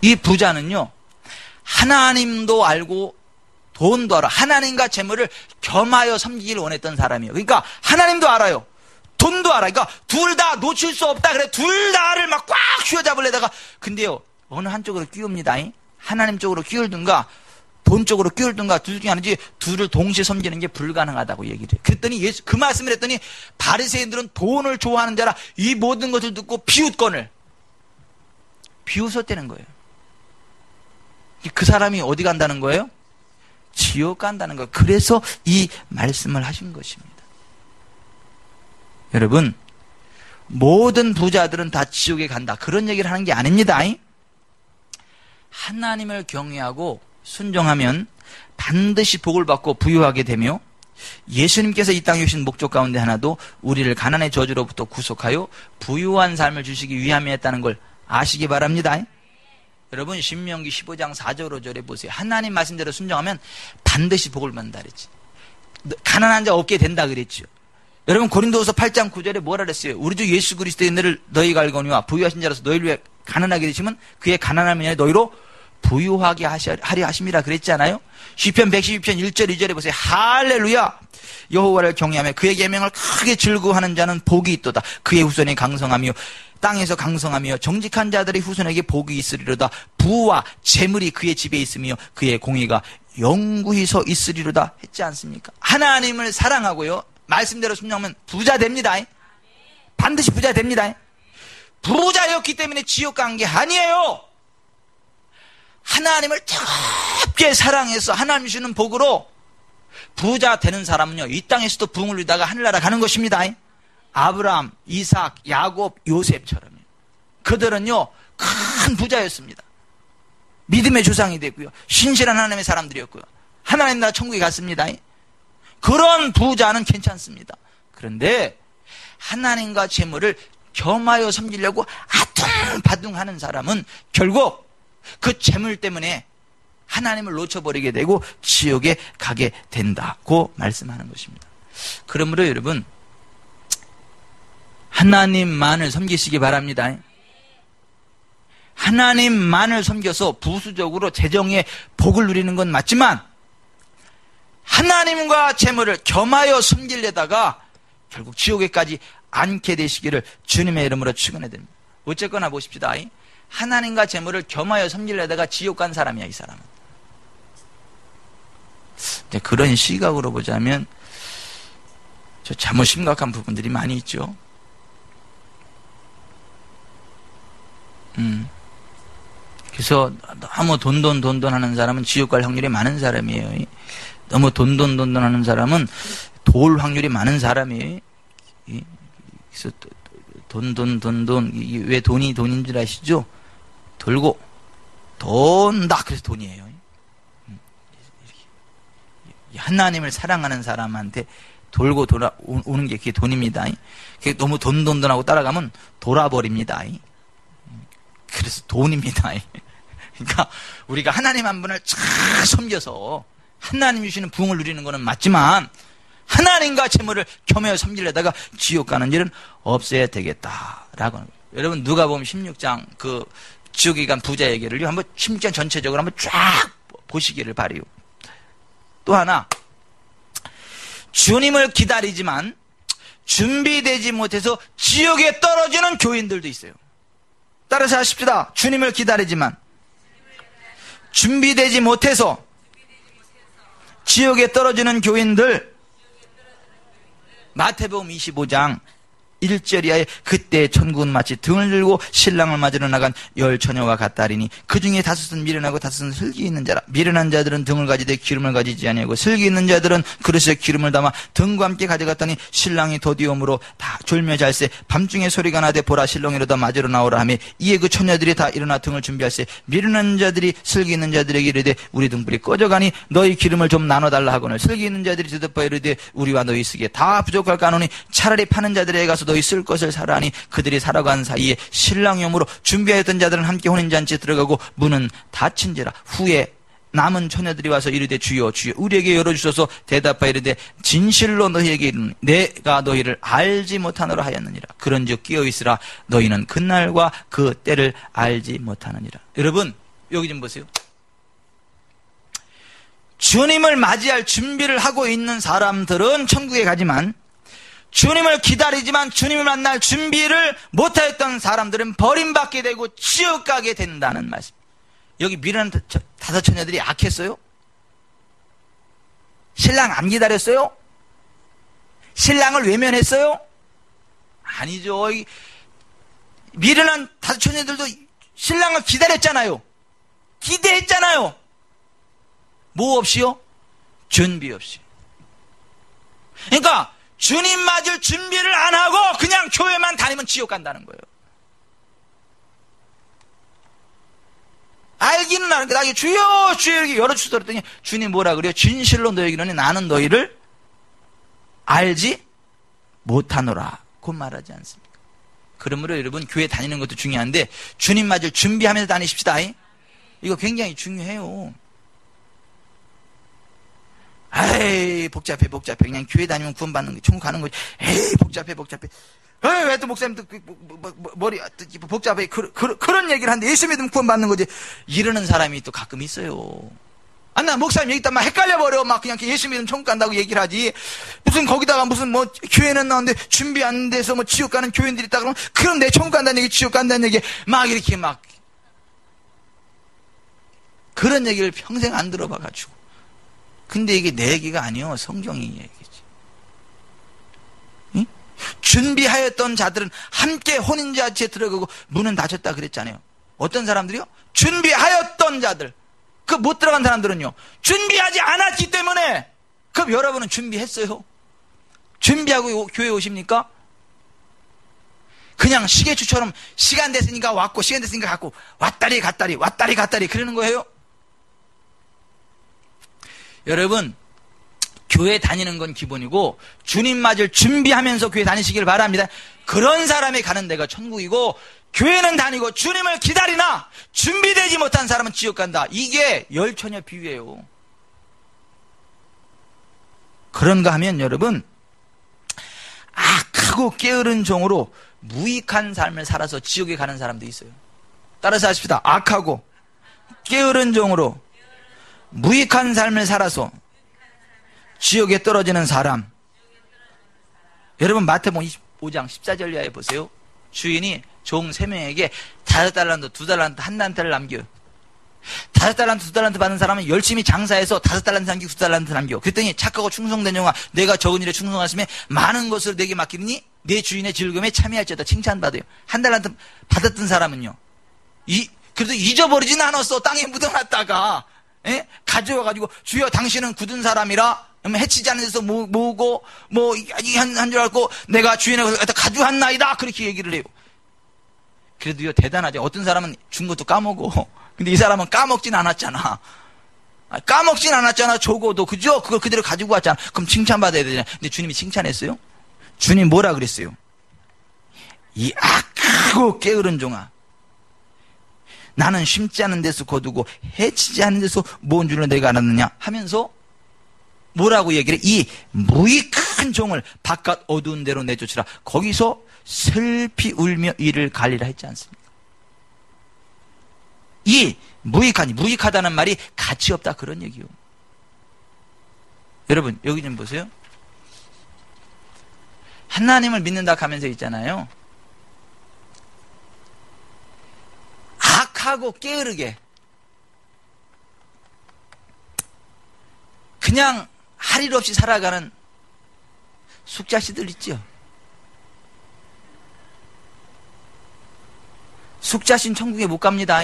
이 부자는요, 하나님도 알고 돈도 알아. 하나님과 재물을 겸하여 섬기기를 원했던 사람이에요. 그러니까 하나님도 알아요. 돈도 알아. 그러니까 둘 다 놓칠 수 없다. 그래 둘 다를 막 꽉 휘어잡으려다가 근데요 어느 한쪽으로 끼웁니다. 하나님 쪽으로 끼울든가 돈 쪽으로 끼울든가 둘 중에 하나지 둘을 동시에 섬기는 게 불가능하다고 얘기를 해요. 그랬더니 예수 그 말씀을 했더니 바리새인들은 돈을 좋아하는 자라 이 모든 것을 듣고 비웃거늘 비웃었다는 거예요. 그 사람이 어디 간다는 거예요? 지옥 간다는 거예요. 그래서 이 말씀을 하신 것입니다. 여러분, 모든 부자들은 다 지옥에 간다. 그런 얘기를 하는 게 아닙니다. 하나님을 경외하고 순종하면 반드시 복을 받고 부유하게 되며 예수님께서 이 땅에 오신 목적 가운데 하나도 우리를 가난의 저주로부터 구속하여 부유한 삶을 주시기 위함이었다는 걸 아시기 바랍니다. 여러분 신명기 15장 4절 5절에 보세요. 하나님 말씀대로 순종하면 반드시 복을 받는다 그랬지. 가난한 자 없게 된다 그랬죠. 여러분 고린도후서 8장 9절에 뭐라 그랬어요? 우리 주 예수 그리스도의 은혜를 너희가 알거니와 부유하신 자로서 너희를 위해 가난하게 되시면 그의 가난함을 인하여 너희로 부유하게 하려 하심이라 그랬잖아요. 시편 112편 1절 2절에 보세요. 할렐루야. 여호와를 경외하며 그의 계명을 크게 즐거워하는 자는 복이 있도다. 그의 후손이 강성하며 땅에서 강성하며 정직한 자들의 후손에게 복이 있으리로다. 부와 재물이 그의 집에 있으며 그의 공의가 영구히 서 있으리로다 했지 않습니까? 하나님을 사랑하고요 말씀대로 순종하면 부자 됩니다. 반드시 부자 됩니다. 부자였기 때문에 지옥 간 게 아니에요. 하나님을 뜨겁게 사랑해서 하나님 주는 복으로 부자 되는 사람은요 이 땅에서도 부흥을 누리다가 하늘나라 가는 것입니다. 아브라함, 이삭, 야곱, 요셉처럼요. 그들은요 큰 부자였습니다. 믿음의 조상이 됐고요. 신실한 하나님의 사람들이었고요. 하나님 나라 천국에 갔습니다. 그런 부자는 괜찮습니다. 그런데 하나님과 재물을 겸하여 섬기려고 아둥바둥하는 사람은 결국 그 재물 때문에 하나님을 놓쳐버리게 되고 지옥에 가게 된다고 말씀하는 것입니다. 그러므로 여러분, 하나님만을 섬기시기 바랍니다. 하나님만을 섬겨서 부수적으로 재정의 복을 누리는 건 맞지만 하나님과 재물을 겸하여 섬기려다가 결국 지옥에까지 않게 되시기를 주님의 이름으로 축원해 드립니다. 어쨌거나 보십시다. 하나님과 재물을 겸하여 섬기려다가 지옥 간 사람이야, 이 사람은. 그런 시각으로 보자면 잘못 심각한 부분들이 많이 있죠. 그래서 너무 돈 하는 사람은 지옥 갈 확률이 많은 사람이에요. 너무 돈 하는 사람은 도올 확률이 많은 사람이에요. 그래서 왜 돈이 돈인 줄 아시죠? 돌고 돈다 그래서 돈이에요. 하나님을 사랑하는 사람한테 돌고 돌아오는 게 그게 돈입니다. 그게 너무 돈하고 따라가면 돌아버립니다. 그래서 돈입니다. 그러니까 우리가 하나님 한 분을 잘 섬겨서 하나님 주시는 부흥을 누리는 것은 맞지만 하나님과 재물을 겸하여 섬기려다가 지옥 가는 일은 없어야 되겠다라고 하는 거예요. 여러분 누가복음 16장 그 지옥에 간 부자 얘기를요 한번 16장 전체적으로 한번 쫙 보시기를 바라요. 또 하나, 주님을 기다리지만 준비되지 못해서 지옥에 떨어지는 교인들도 있어요. 따라서 하십시다. 주님을 기다리지만 준비되지 못해서 지옥에 떨어지는 교인들. 마태복음 25장 1절 이하에 그때 천국은 마치 등을 들고 신랑을 맞으러 나간 10 처녀와 같다리니 그 중에 5은 미련하고 5은 슬기 있는 자라. 미련한 자들은 등을 가지되 기름을 가지지 아니하고 슬기 있는 자들은 그릇에 기름을 담아 등과 함께 가져갔더니 신랑이 더디움으로 다 졸며 잘세. 밤중에 소리가 나되 보라 신랑이로다 맞으러 나오라 하며 이에 그 처녀들이 다 일어나 등을 준비할세. 미련한 자들이 슬기 있는 자들에게 이르되 우리 등불이 꺼져가니 너희 기름을 좀 나눠달라 하거늘 슬기 있는 자들이 대답하여 이르되 우리와 너희 쓰기에 다 부족할까 하노니 차라리 파는 자들에게 가서 너희 쓸 것을 사라니 그들이 살아간 사이에 신랑염으로 준비하였던 자들은 함께 혼인잔치에 들어가고 문은 닫힌지라. 후에 남은 처녀들이 와서 이르되 주여 주여 우리에게 열어주소서. 대답하여 이르되 진실로 너희에게 이르노니 내가 너희를 알지 못하노라 하였느니라. 그런즉 깨어있으라. 너희는 그날과 그 때를 알지 못하느니라. 여러분 여기 좀 보세요. 주님을 맞이할 준비를 하고 있는 사람들은 천국에 가지만 주님을 기다리지만 주님을 만날 준비를 못하였던 사람들은 버림받게 되고 지옥 가게 된다는 말씀. 여기 미련한 5 처녀들이 악했어요? 신랑 안 기다렸어요? 신랑을 외면했어요? 아니죠. 미련한 5 처녀들도 신랑을 기다렸잖아요. 기대했잖아요. 뭐 없이요? 준비 없이. 그러니까 주님 맞을 준비를 안 하고 그냥 교회만 다니면 지옥 간다는 거예요. 알기는 아는데 나에게 주여 주여 이렇게 열어주소 그랬더니 주님 뭐라 그래요? 진실로 너에게 이르노니 나는 너희를 알지 못하노라 곧 말하지 않습니까? 그러므로 여러분 교회 다니는 것도 중요한데 주님 맞을 준비하면서 다니십시다. 이거 굉장히 중요해요. 에이 복잡해 그냥 교회 다니면 구원받는 거 천국 가는 거지. 에이 복잡해 왜 또 목사님도 머리 복잡해 그런 얘기를 하는데 예수 믿으면 구원받는 거지 이러는 사람이 또 가끔 있어요. 나 목사님 얘기 때문에 헷갈려버려. 막 그냥 예수 믿으면 천국 간다고 얘기를 하지. 무슨 거기다가 무슨 뭐 교회는 나오는데 준비 안 돼서 뭐 지옥 가는 교인들이 있다 그러면 그럼 내 천국 간다는 얘기 지옥 간다는 얘기 막 이렇게 막 그런 얘기를 평생 안 들어봐가지고. 근데 이게 내 얘기가 아니요. 성경이 얘기지. 응? 준비하였던 자들은 함께 혼인잔치에 들어가고 문은 닫혔다 그랬잖아요. 어떤 사람들이요? 준비하였던 자들. 그 못 들어간 사람들은요. 준비하지 않았기 때문에. 그럼 여러분은 준비했어요? 준비하고 교회 오십니까? 그냥 시계추처럼 시간 됐으니까 왔고 시간 됐으니까 갔고 왔다리 갔다리 그러는 거예요? 여러분 교회 다니는 건 기본이고 주님 맞을 준비하면서 교회 다니시길 바랍니다. 그런 사람이 가는 데가 천국이고, 교회는 다니고 주님을 기다리나 준비되지 못한 사람은 지옥 간다. 이게 열처녀 비유예요. 그런가 하면 여러분, 악하고 게으른 종으로 무익한 삶을 살아서 지옥에 가는 사람도 있어요. 따라서 하십시다. 악하고 게으른 종으로 무익한 삶을 살아서 지옥에 떨어지는 사람. 여러분 마태복음 25장 14절 이하에 보세요. 주인이 종 3명에게 5달란트, 2달란트, 1달란트를 남겨요. 5달란트, 2달란트 받은 사람은 열심히 장사해서 5달란트 남기고 2달란트 남겨. 그랬더니 착하고 충성된 종아, 내가 적은 일에 충성하시면 많은 것을 내게 맡기니 내 주인의 즐거움에 참여할지어다. 칭찬받아요. 1달란트 받았던 사람은요, 그래도 잊어버리진 않았어. 땅에 묻어놨다가 가져와가지고, 주여 당신은 굳은 사람이라 해치지 않는 데서 모으고 한 줄 알고 내가 주인의 것을 갖다 가져왔나이다, 그렇게 얘기를 해요. 그래도요 대단하죠. 어떤 사람은 준 것도 까먹어. 근데 이 사람은 까먹진 않았잖아. 까먹진 않았잖아. 적어도, 그죠? 그걸 그대로 가지고 왔잖아. 그럼 칭찬받아야 되잖아. 근데 주님이 칭찬했어요? 주님 뭐라 그랬어요? 이 악하고 게으른 종아, 나는 심지 않은 데서 거두고 해치지 않은 데서 모은 줄로 내가 알았느냐 하면서 뭐라고 얘기를 해? 이 무익한 종을 바깥 어두운 데로 내쫓으라. 거기서 슬피 울며 이를 갈리라 했지 않습니까? 이 무익하다는 말이 가치 없다, 그런 얘기요. 여러분 여기 좀 보세요. 하나님을 믿는다 하면서 있잖아요. 악하고 게으르게 그냥 할 일 없이 살아가는 숙자씨들 있죠. 숙자씨는 천국에 못 갑니다.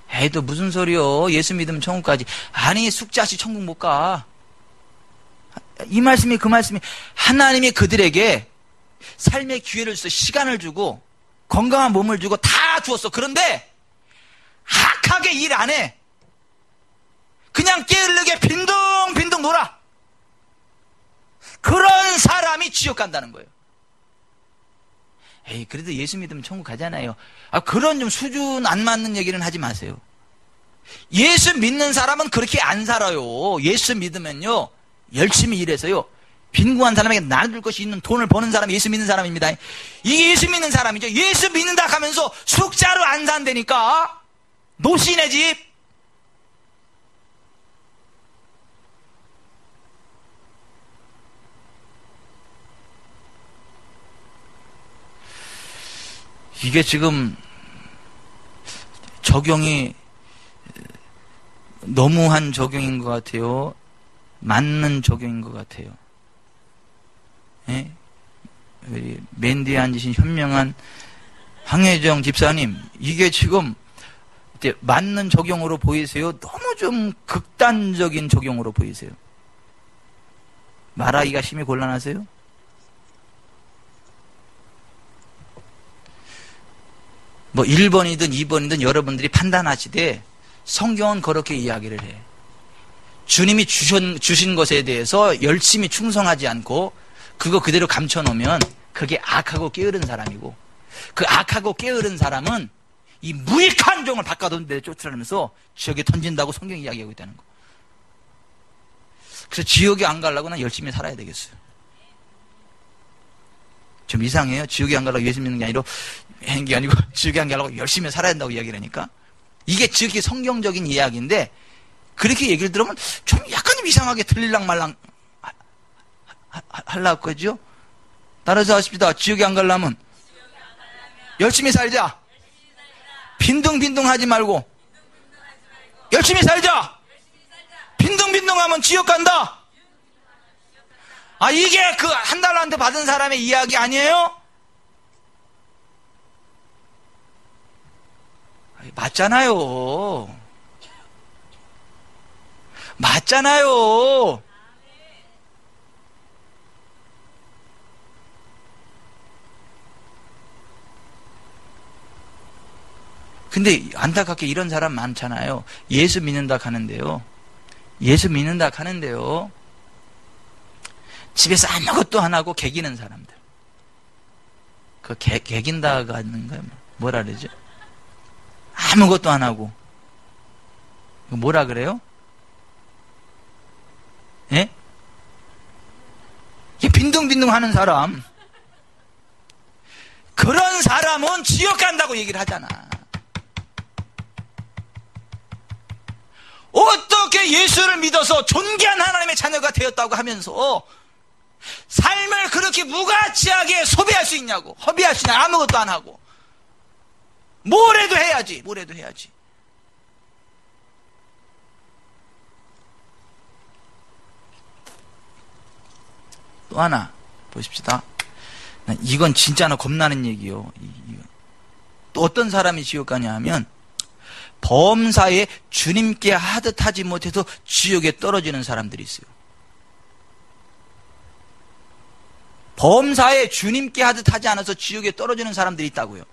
에이, 또 무슨 소리요? 예수 믿으면 천국까지. 아니, 숙자씨 천국 못 가. 이 말씀이 그 말씀이, 하나님이 그들에게 삶의 기회를 주서 시간을 주고 건강한 몸을 주고 다 주었어. 그런데 악하게 일 안 해. 그냥 게으르게 빈둥빈둥 놀아. 그런 사람이 지옥 간다는 거예요. 에이, 그래도 예수 믿으면 천국 가잖아요. 그런 좀 수준 안 맞는 얘기는 하지 마세요. 예수 믿는 사람은 그렇게 안 살아요. 예수 믿으면요, 열심히 일해서요, 빈궁한 사람에게 나눠줄 것이 있는 돈을 버는 사람이 예수 믿는 사람입니다. 이게 예수 믿는 사람이죠. 예수 믿는다 하면서 숙자로 안 산다니까. 노신의 집. 이게 지금 적용이 너무한 적용인 것 같아요. 맞는 적용인 것 같아요. 예? 맨 뒤에 앉으신 현명한 황혜정 집사님, 이게 지금 맞는 적용으로 보이세요? 너무 좀 극단적인 적용으로 보이세요? 말하기가 심히 곤란하세요? 뭐 1번이든 2번이든 여러분들이 판단하시되 성경은 그렇게 이야기를 해. 주님이 주신 것에 대해서 열심히 충성하지 않고 그거 그대로 감춰놓으면 그게 악하고 게으른 사람이고, 그 악하고 게으른 사람은 이 무익한 종을 바꿔놓은 데 쫓으라면서 지옥에 던진다고 성경이 이야기하고 있다는 거. 그래서 지옥에 안 가려고 난 열심히 살아야 되겠어요. 좀 이상해요. 지옥에 안 가려고 예수 믿는 게 아니고 지옥에 안 가려고 열심히 살아야 된다고 이야기를 하니까, 이게 지극히 성경적인 이야기인데 그렇게 얘기를 들으면 좀 약간 좀 이상하게 들릴랑 말랑 하려고 그러죠. 따라서 하십시다. 지옥에 안 가려면 열심히 살자. 빈둥빈둥 하지 말고 열심히 살자. 빈둥빈둥하면 지옥 간다. 이게 그 한 달란트 받은 사람의 이야기 아니에요? 맞잖아요. 맞잖아요. 근데 안타깝게 이런 사람 많잖아요. 예수 믿는다 하는데요. 집에서 아무것도 안 하고 개기는 사람들. 그 개긴다가 있는가요? 뭐라 그러죠? 아무것도 안 하고. 뭐라 그래요? 예? 빈둥빈둥 하는 사람. 그런 사람은 지옥 간다고 얘기를 하잖아. 어떻게 예수를 믿어서 존귀한 하나님의 자녀가 되었다고 하면서 삶을 그렇게 무가치하게 소비할 수 있냐고. 허비할 수 있냐. 아무것도 안 하고. 뭐래도 해야지. 뭐래도 해야지. 또 하나 보십시다. 이건 진짜나 겁나는 얘기요. 또 어떤 사람이 지옥 가냐 하면 범사에 주님께 하듯 하지 못해서 지옥에 떨어지는 사람들이 있어요. 범사에 주님께 하듯 하지 않아서 지옥에 떨어지는 사람들이 있다고요.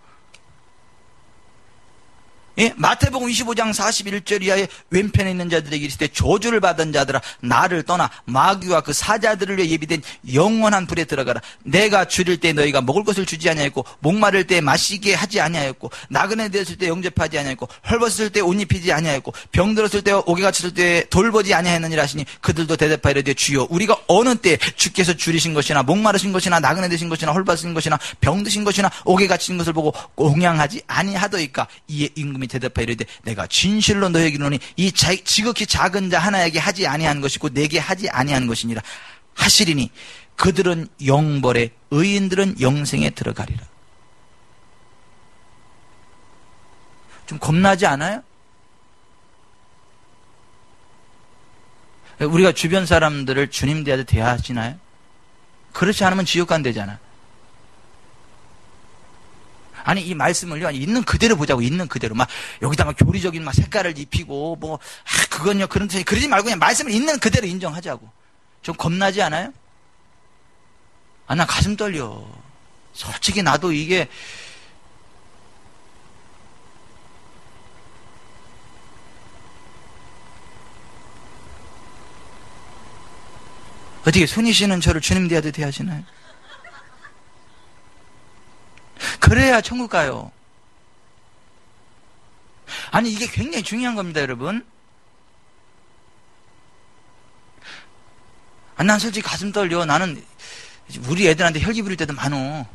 예? 마태복음 25장 41절 이하에 왼편에 있는 자들에게 이르시되 저주를 받은 자들아 나를 떠나 마귀와 그 사자들을 위해 예비된 영원한 불에 들어가라. 내가 줄일 때 너희가 먹을 것을 주지 아니하였고 목마를 때 마시게 하지 아니하였고 나그네 되었을 때 영접하지 아니하였고 헐벗을 때 옷 입히지 아니하였고 병들었을 때 옥에 갇혔을 때 돌보지 아니하였느니라 하시니 그들도 대답하이르되 주여 우리가 어느 때 주께서 줄이신 것이나 목마르신 것이나 나그네 되신 것이나 헐벗으신 것이나 병드신 것이나 옥에 갇힌 것을 보고 공양하지 아니하더이까. 이에 임금이 대답하이르되 내가 진실로 너에게 이르노니 이 지극히 작은 자 하나에게 하지 아니한 것이고 내게 하지 아니한 것이니라 하시리니 그들은 영벌에 의인들은 영생에 들어가리라. 좀 겁나지 않아요? 우리가 주변 사람들을 주님 대하듯 대하시나요? 그렇지 않으면 지옥 간대잖아. 아니 이 말씀을요 있는 그대로 보자고. 있는 그대로 막 여기다가 교리적인 막 색깔을 입히고 뭐 그건요 그러지 말고 그냥 말씀을 있는 그대로 인정하자고. 좀 겁나지 않아요? 아 나 가슴 떨려. 솔직히 나도 이게 어떻게 손희 씨는 저를 주님 대하듯 대하시나요? 그래야 천국 가요. 아니 이게 굉장히 중요한 겁니다 여러분. 난 솔직히 가슴 떨려. 나는 우리 애들한테 혈기 부릴 때도 많어.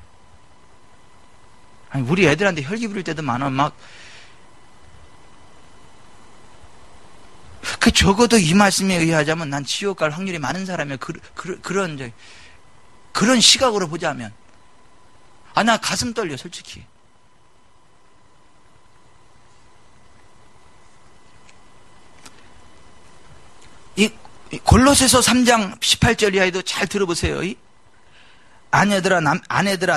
아니 우리 애들한테 혈기 부릴 때도 많아. 막 그 적어도 이 말씀에 의하자면 난 지옥 갈 확률이 많은 사람이야. 그런 시각으로 보자면 나 가슴 떨려 솔직히. 이 골로새서 3장 18절 이하에도 잘 들어보세요. 아내들아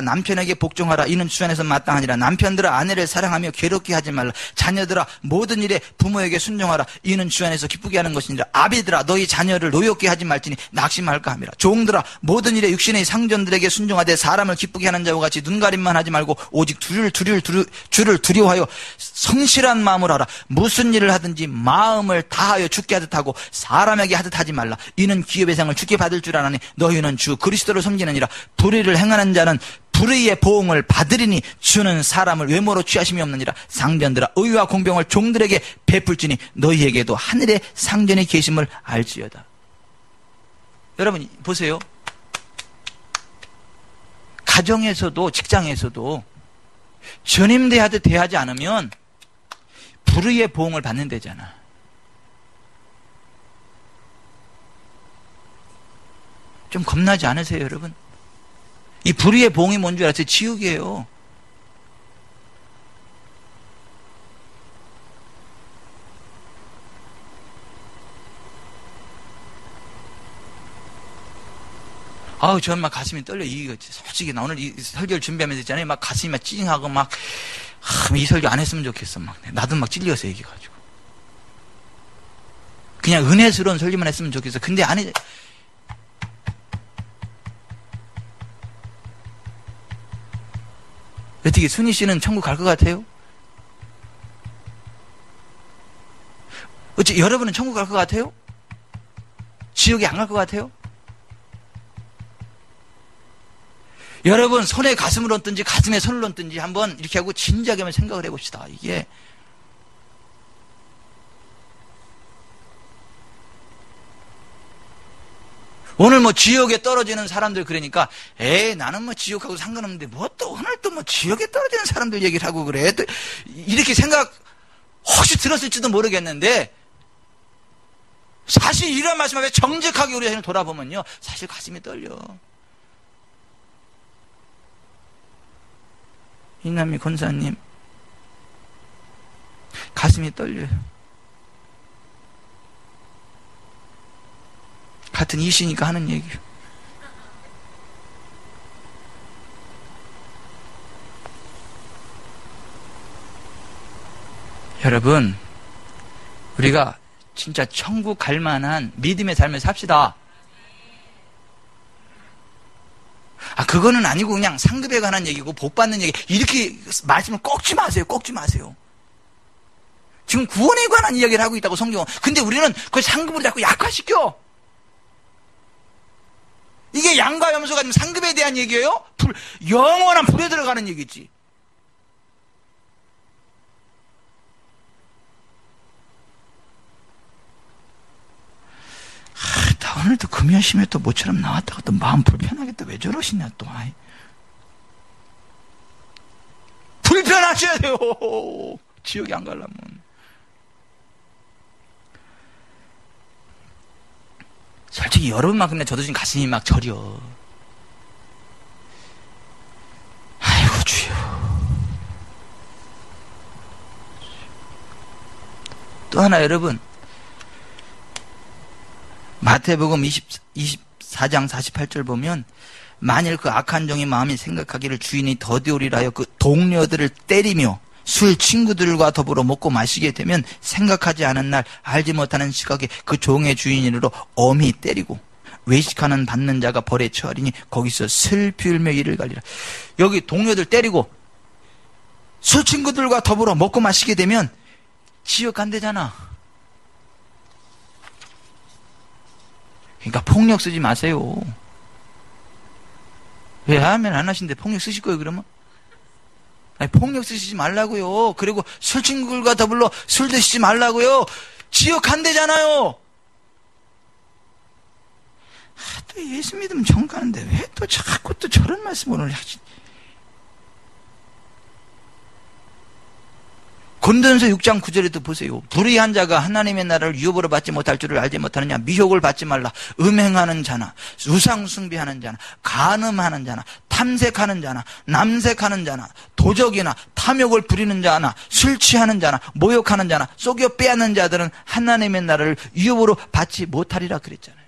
남편에게 복종하라. 이는 주 안에서 마땅하니라. 남편들아 아내를 사랑하며 괴롭게 하지 말라. 자녀들아 모든 일에 부모에게 순종하라. 이는 주 안에서 기쁘게 하는 것이니라. 아비들아 너희 자녀를 노엽게 하지 말지니 낙심할까 함이라. 종들아 모든 일에 육신의 상전들에게 순종하되 사람을 기쁘게 하는 자와 같이 눈가림만 하지 말고 오직 주를 두려워하여 성실한 마음으로 하라. 무슨 일을 하든지 마음을 다하여 주께 하듯 하고 사람에게 하듯 하지 말라. 이는 기업의 상을 주께 받을 줄 아나니 너희는 주 그리스도를 섬기느니라. 불의를 행하는 자는 불의의 보응을 받으리니 주는 사람을 외모로 취하심이 없느니라. 상전들아 의와 공평을 종들에게 베풀지니 너희에게도 하늘의 상전이 계심을 알지어다. 여러분 보세요. 가정에서도 직장에서도 주님 대하듯 대하지 않으면 불의의 보응을 받는다잖아. 좀 겁나지 않으세요 여러분? 이 불의의 보응이 뭔 줄 알았어요? 지옥이에요. 저는 막 가슴이 떨려. 이거 솔직히 나 오늘 이 설교를 준비하면서 있잖아요. 막 가슴이 막 찡하고 막 이 설교 안 했으면 좋겠어. 막 나도 막 찔려서 얘기해가지고 그냥 은혜스러운 설교만 했으면 좋겠어. 근데 아니. 어떻게 순희 씨는 천국 갈 것 같아요? 어째 여러분은 천국 갈 것 같아요? 지옥에 안 갈 것 같아요? 여러분 손에 가슴을 얹든지 가슴에 손을 얹든지 한번 이렇게 하고 진지하게 한번 생각을 해봅시다. 이게 오늘 뭐 지옥에 떨어지는 사람들 그러니까 나는 뭐 지옥하고 상관없는데 뭐 또 오늘 또 뭐 지옥에 떨어지는 사람들 얘기를 하고 그래. 또 이렇게 생각 혹시 들었을지도 모르겠는데 사실 이런 말씀을 정직하게 우리 자신을 돌아보면요 사실 가슴이 떨려. 이남미 권사님 가슴이 떨려요. 같은 이시니까 하는 얘기예요. 여러분 우리가 진짜 천국 갈 만한 믿음의 삶을 삽시다. 그거는 아니고 그냥 상급에 관한 얘기고 복 받는 얘기 이렇게 말씀을 꺾지 마세요. 꺾지 마세요. 지금 구원에 관한 이야기를 하고 있다고 성경은. 근데 우리는 그 상급을 자꾸 약화시켜. 이게 양과 염소가 지금 상급에 대한 얘기예요? 영원한 불에 들어가는 얘기지. 나 오늘 또 금요심에 또 모처럼 나왔다가 또 마음 불편하겠다. 왜 저러시냐 또. 불편하셔야 돼요. 지옥에 안 가려면. 솔직히 여러분만큼이나 저도 지금 가슴이 막 저려. 아이고 주여. 또 하나 여러분 마태복음 24장 48절 보면 만일 그 악한 종의 마음이 생각하기를 주인이 더디오리라 하여 그 동료들을 때리며 술 친구들과 더불어 먹고 마시게 되면 생각하지 않은 날 알지 못하는 시각에 그 종의 주인으로 엄히 때리고 외식하는 받는 자가 벌에 처하리니 거기서 슬피 울며 이를 갈리라. 여기 동료들 때리고 술 친구들과 더불어 먹고 마시게 되면 지옥 간대잖아. 그러니까 폭력 쓰지 마세요. 왜 하면 안 하시는데 폭력 쓰실 거예요 그러면? 폭력 쓰시지 말라고요. 그리고 술 친구들과 더불어 술 드시지 말라고요. 지옥 간대잖아요. 또 예수 믿으면 정 가는데 왜 또 자꾸 또 저런 말씀을 하지? 고린도전서 6장 9절에도 보세요. 불의한 자가 하나님의 나라를 유업으로 받지 못할 줄을 알지 못하느냐. 미혹을 받지 말라. 음행하는 자나 우상 숭배하는 자나 간음하는 자나 탐색하는 자나 남색하는 자나 도적이나 탐욕을 부리는 자나 술 취하는 자나 모욕하는 자나 속여 빼앗는 자들은 하나님의 나라를 유업으로 받지 못하리라 그랬잖아요.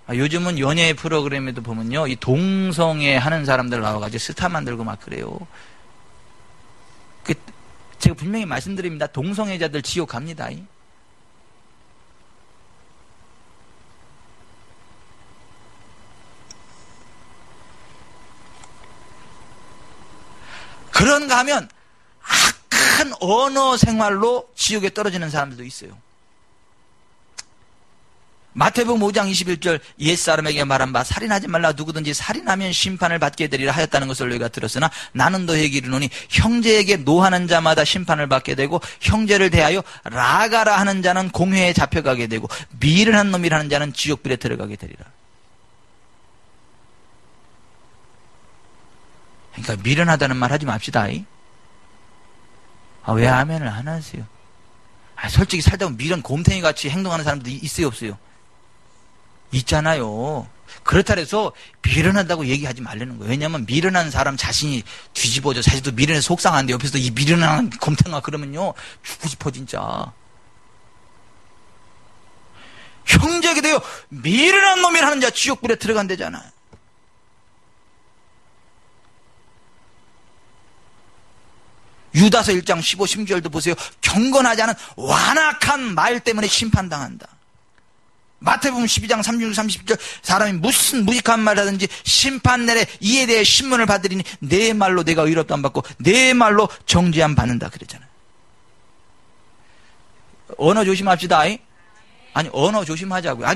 요즘은 연예 프로그램에도 보면요 이 동성애 하는 사람들 나와가지고 스타 만들고 막 그래요. 제가 분명히 말씀드립니다. 동성애자들 지옥 갑니다. 그런가 하면 악한 언어 생활로 지옥에 떨어지는 사람들도 있어요. 마태복음 5장 21절 옛사람에게 말한 바 살인하지 말라. 누구든지 살인하면 심판을 받게 되리라 하였다는 것을 너희가 들었으나 나는 너희에게 이르노니 형제에게 노하는 자마다 심판을 받게 되고 형제를 대하여 라가라 하는 자는 공회에 잡혀가게 되고 미련한 놈이라는 자는 지옥불에 들어가게 되리라. 그러니까 미련하다는 말 하지 맙시다. 왜 아멘을 안 하세요? 솔직히 살다 보면 미련 곰탱이 같이 행동하는 사람도 있어요 없어요? 있잖아요. 그렇다 해서 미련하다고 얘기하지 말라는 거예요. 왜냐하면 미련한 사람 자신이 뒤집어져. 자신도 미련해서 속상한데 옆에서 이 미련한 곰탱아 그러면요 죽고 싶어 진짜. 형제에게 대여 미련한 놈이라는 자 지옥불에 들어간대잖아. 유다서 1장 15, 16절도 보세요. 경건하지 않은 완악한 말 때문에 심판당한다. 마태복음 12장 36, 30절 사람이 무슨 무익한 말 하든지 심판 내래 이에 대해 신문을 받으리니 내 말로 내가 의롭다 안 받고 내 말로 정죄함 받는다 그랬잖아요. 언어 조심합시다. 아니 언어 조심하자고요.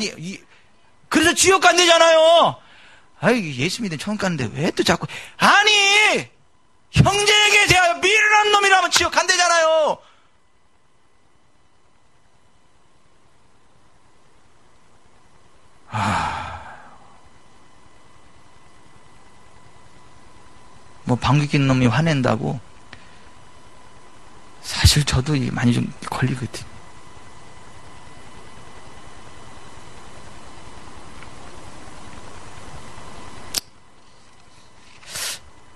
그래서 지옥 간대잖아요. 아이, 예수 믿으면 천국 가는데 왜 또 자꾸, 아니! 형제에게 대하여 미련한 놈이라면 지옥 간대잖아요. 뭐 방귀 낀 놈이 화낸다고. 사실 저도 많이 좀 걸리거든.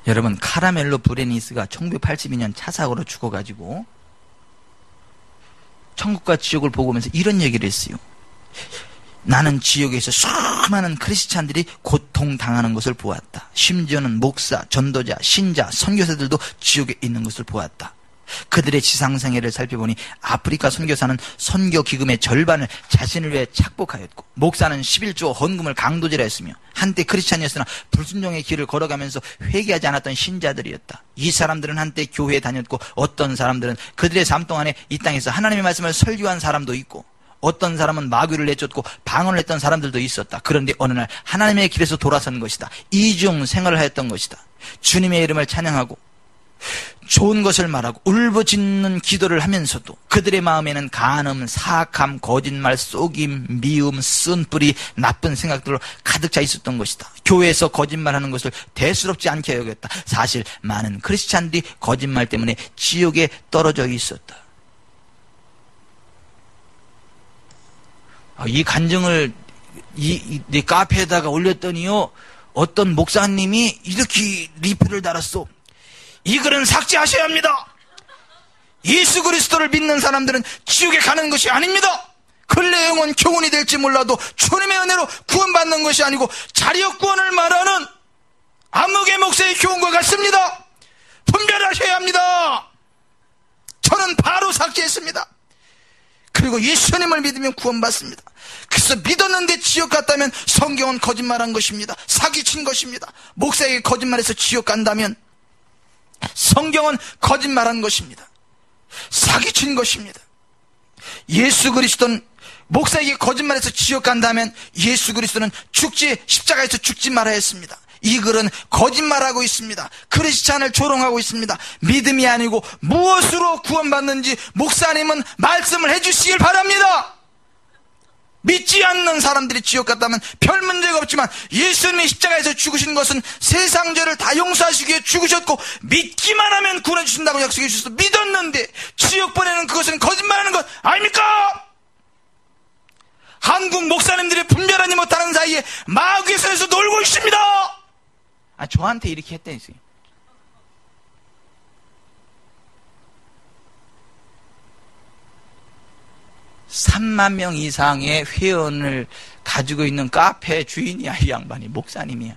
여러분, 카라멜로 브레니스가 1982년 차 사고로 죽어가지고 천국과 지옥을 보고 오면서 이런 얘기를 했어요. 나는 지옥에서 수많은 크리스찬들이 고통당하는 것을 보았다. 심지어는 목사, 전도자, 신자, 선교사들도 지옥에 있는 것을 보았다. 그들의 지상생애를 살펴보니 아프리카 선교사는 선교 기금의 절반을 자신을 위해 착복하였고, 목사는 11조 헌금을 강도질했으며, 한때 크리스찬이었으나 불순종의 길을 걸어가면서 회개하지 않았던 신자들이었다. 이 사람들은 한때 교회에 다녔고, 어떤 사람들은 그들의 삶 동안에 이 땅에서 하나님의 말씀을 설교한 사람도 있고, 어떤 사람은 마귀를 내쫓고 방언을 했던 사람들도 있었다. 그런데 어느 날 하나님의 길에서 돌아선 것이다. 이중 생활을 하였던 것이다. 주님의 이름을 찬양하고 좋은 것을 말하고 울부짖는 기도를 하면서도 그들의 마음에는 간음, 사악함, 거짓말, 속임, 미움, 쓴뿌리, 나쁜 생각들로 가득 차 있었던 것이다. 교회에서 거짓말하는 것을 대수롭지 않게 여겼다. 사실 많은 크리스찬들이 거짓말 때문에 지옥에 떨어져 있었다. 이 간증을 이 카페에다가 올렸더니요, 어떤 목사님이 이렇게 리플을 달았어. 이 글은 삭제하셔야 합니다. 예수 그리스도를 믿는 사람들은 지옥에 가는 것이 아닙니다. 그 내용은 교훈이 될지 몰라도 주님의 은혜로 구원받는 것이 아니고 자력 구원을 말하는 암흑의 목사의 교훈과 같습니다. 분별하셔야 합니다. 저는 바로 삭제했습니다. 그리고 예수님을 믿으면 구원받습니다. 그래서 믿었는데 지옥 갔다면 성경은 거짓말한 것입니다. 사기친 것입니다. 목사에게 거짓말해서 지옥 간다면 성경은 거짓말한 것입니다. 사기친 것입니다. 예수 그리스도는 목사에게 거짓말해서 지옥 간다면 예수 그리스도는 십자가에서 죽지 말아야 했습니다. 이 글은 거짓말하고 있습니다. 크리스찬을 조롱하고 있습니다. 믿음이 아니고 무엇으로 구원받는지 목사님은 말씀을 해주시길 바랍니다. 믿지 않는 사람들이 지옥 갔다면 별 문제가 없지만 예수님이 십자가에서 죽으신 것은 세상 죄를 다 용서하시기 위해 죽으셨고 믿기만 하면 구원해 주신다고 약속해 주셔서 믿었는데 지옥 보내는 그것은 거짓말하는 것 아닙니까? 한국 목사님들이 분별하지 못하는 사이에 마귀의 손에서 놀고 있습니다. 저한테 이렇게 했다니까요. (3만 명) 이상의 회원을 가지고 있는 카페 주인이야. 이 양반이 목사님이야.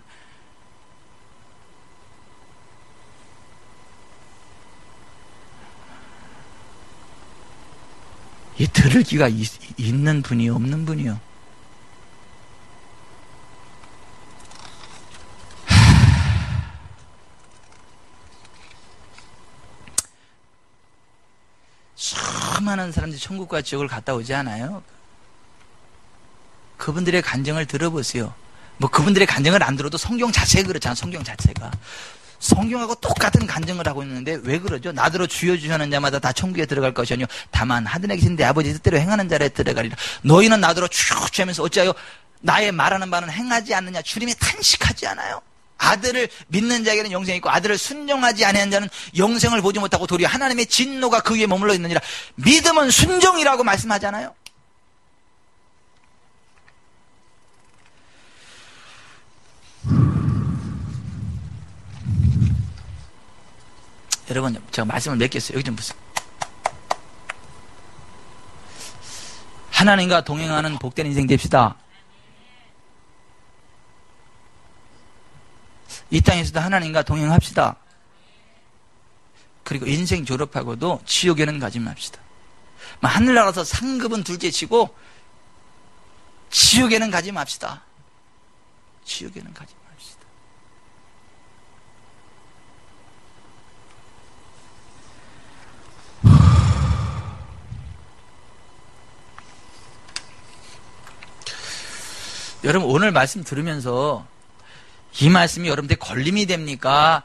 이 들을 기가 있는 분이요, 없는 분이요? 수많은 사람들이 천국과 지옥을 갔다 오지 않아요? 그분들의 간증을 들어보세요. 뭐 그분들의 간증을 안 들어도 성경 자체가 그렇잖아. 성경 자체가 성경하고 똑같은 간증을 하고 있는데 왜 그러죠? 나더러 주여 주시는 자마다 다 천국에 들어갈 것이 아니요 다만 하늘에 계신 내 아버지 뜻대로 행하는 자라 들어가리라. 너희는 나더러 쭉 하면서 어찌하여 나의 말하는 바는 행하지 않느냐. 주님이 탄식하지 않아요? 아들을 믿는 자에게는 영생이 있고 아들을 순종하지 아니한 자는 영생을 보지 못하고 도리어 하나님의 진노가 그 위에 머물러 있느니라. 믿음은 순종이라고 말씀하잖아요. 여러분, 제가 말씀을 맺겠어요. 여기 좀 보세요. 하나님과 동행하는 복된 인생 됩시다. 이 땅에서도 하나님과 동행합시다. 그리고 인생 졸업하고도 지옥에는 가지 맙시다. 하늘나라서 상급은 둘째치고 지옥에는 가지 맙시다. 지옥에는 가지 맙시다. 여러분, 오늘 말씀 들으면서 이 말씀이 여러분들 걸림이 됩니까?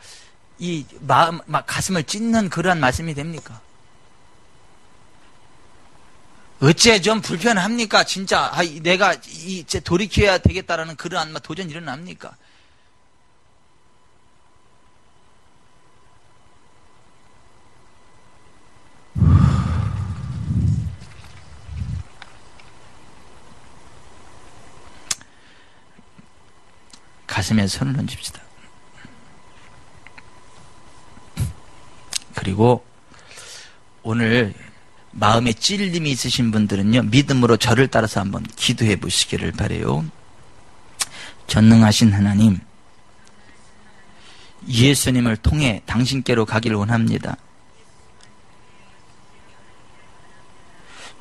이 마음, 막 가슴을 찢는 그러한 말씀이 됩니까? 어째 좀 불편합니까? 진짜, 내가 이제 돌이켜야 되겠다라는 그러한 도전 일어납니까? 가슴에 손을 얹읍시다. 그리고 오늘 마음에 찔림이 있으신 분들은요, 믿음으로 저를 따라서 한번 기도해 보시기를 바라요. 전능하신 하나님, 예수님을 통해 당신께로 가기를 원합니다.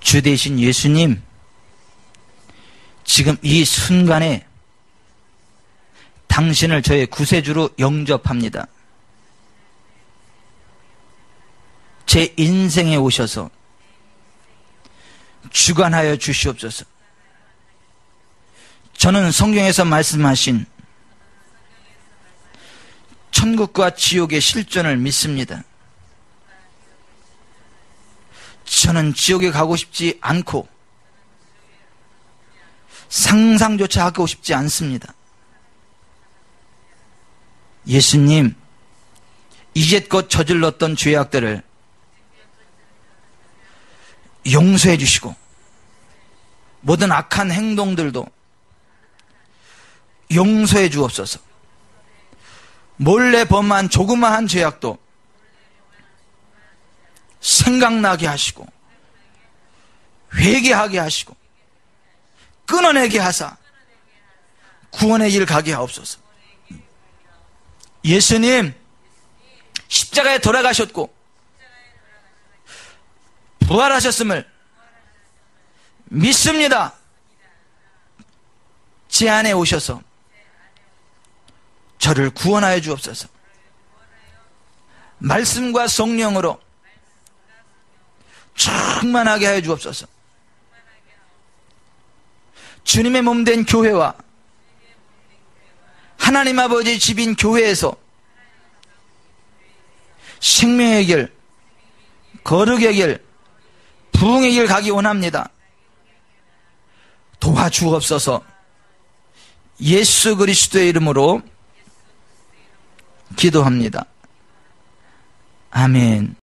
주 되신 예수님, 지금 이 순간에 당신을 저의 구세주로 영접합니다. 제 인생에 오셔서 주관하여 주시옵소서. 저는 성경에서 말씀하신 천국과 지옥의 실존을 믿습니다. 저는 지옥에 가고 싶지 않고 상상조차 하고 싶지 않습니다. 예수님, 이제껏 저질렀던 죄악들을 용서해 주시고 모든 악한 행동들도 용서해 주옵소서. 몰래 범한 조그마한 죄악도 생각나게 하시고 회개하게 하시고 끊어내게 하사 구원의 길 가게 하옵소서. 예수님, 십자가에 돌아가셨고 부활하셨음을 믿습니다. 제 안에 오셔서 저를 구원하여 주옵소서. 말씀과 성령으로 충만하게 하여 주옵소서. 주님의 몸된 교회와 하나님 아버지 집인 교회에서 생명의 길, 거룩의 길, 부흥의 길 가기 원합니다. 도와주옵소서. 예수 그리스도의 이름으로 기도합니다. 아멘.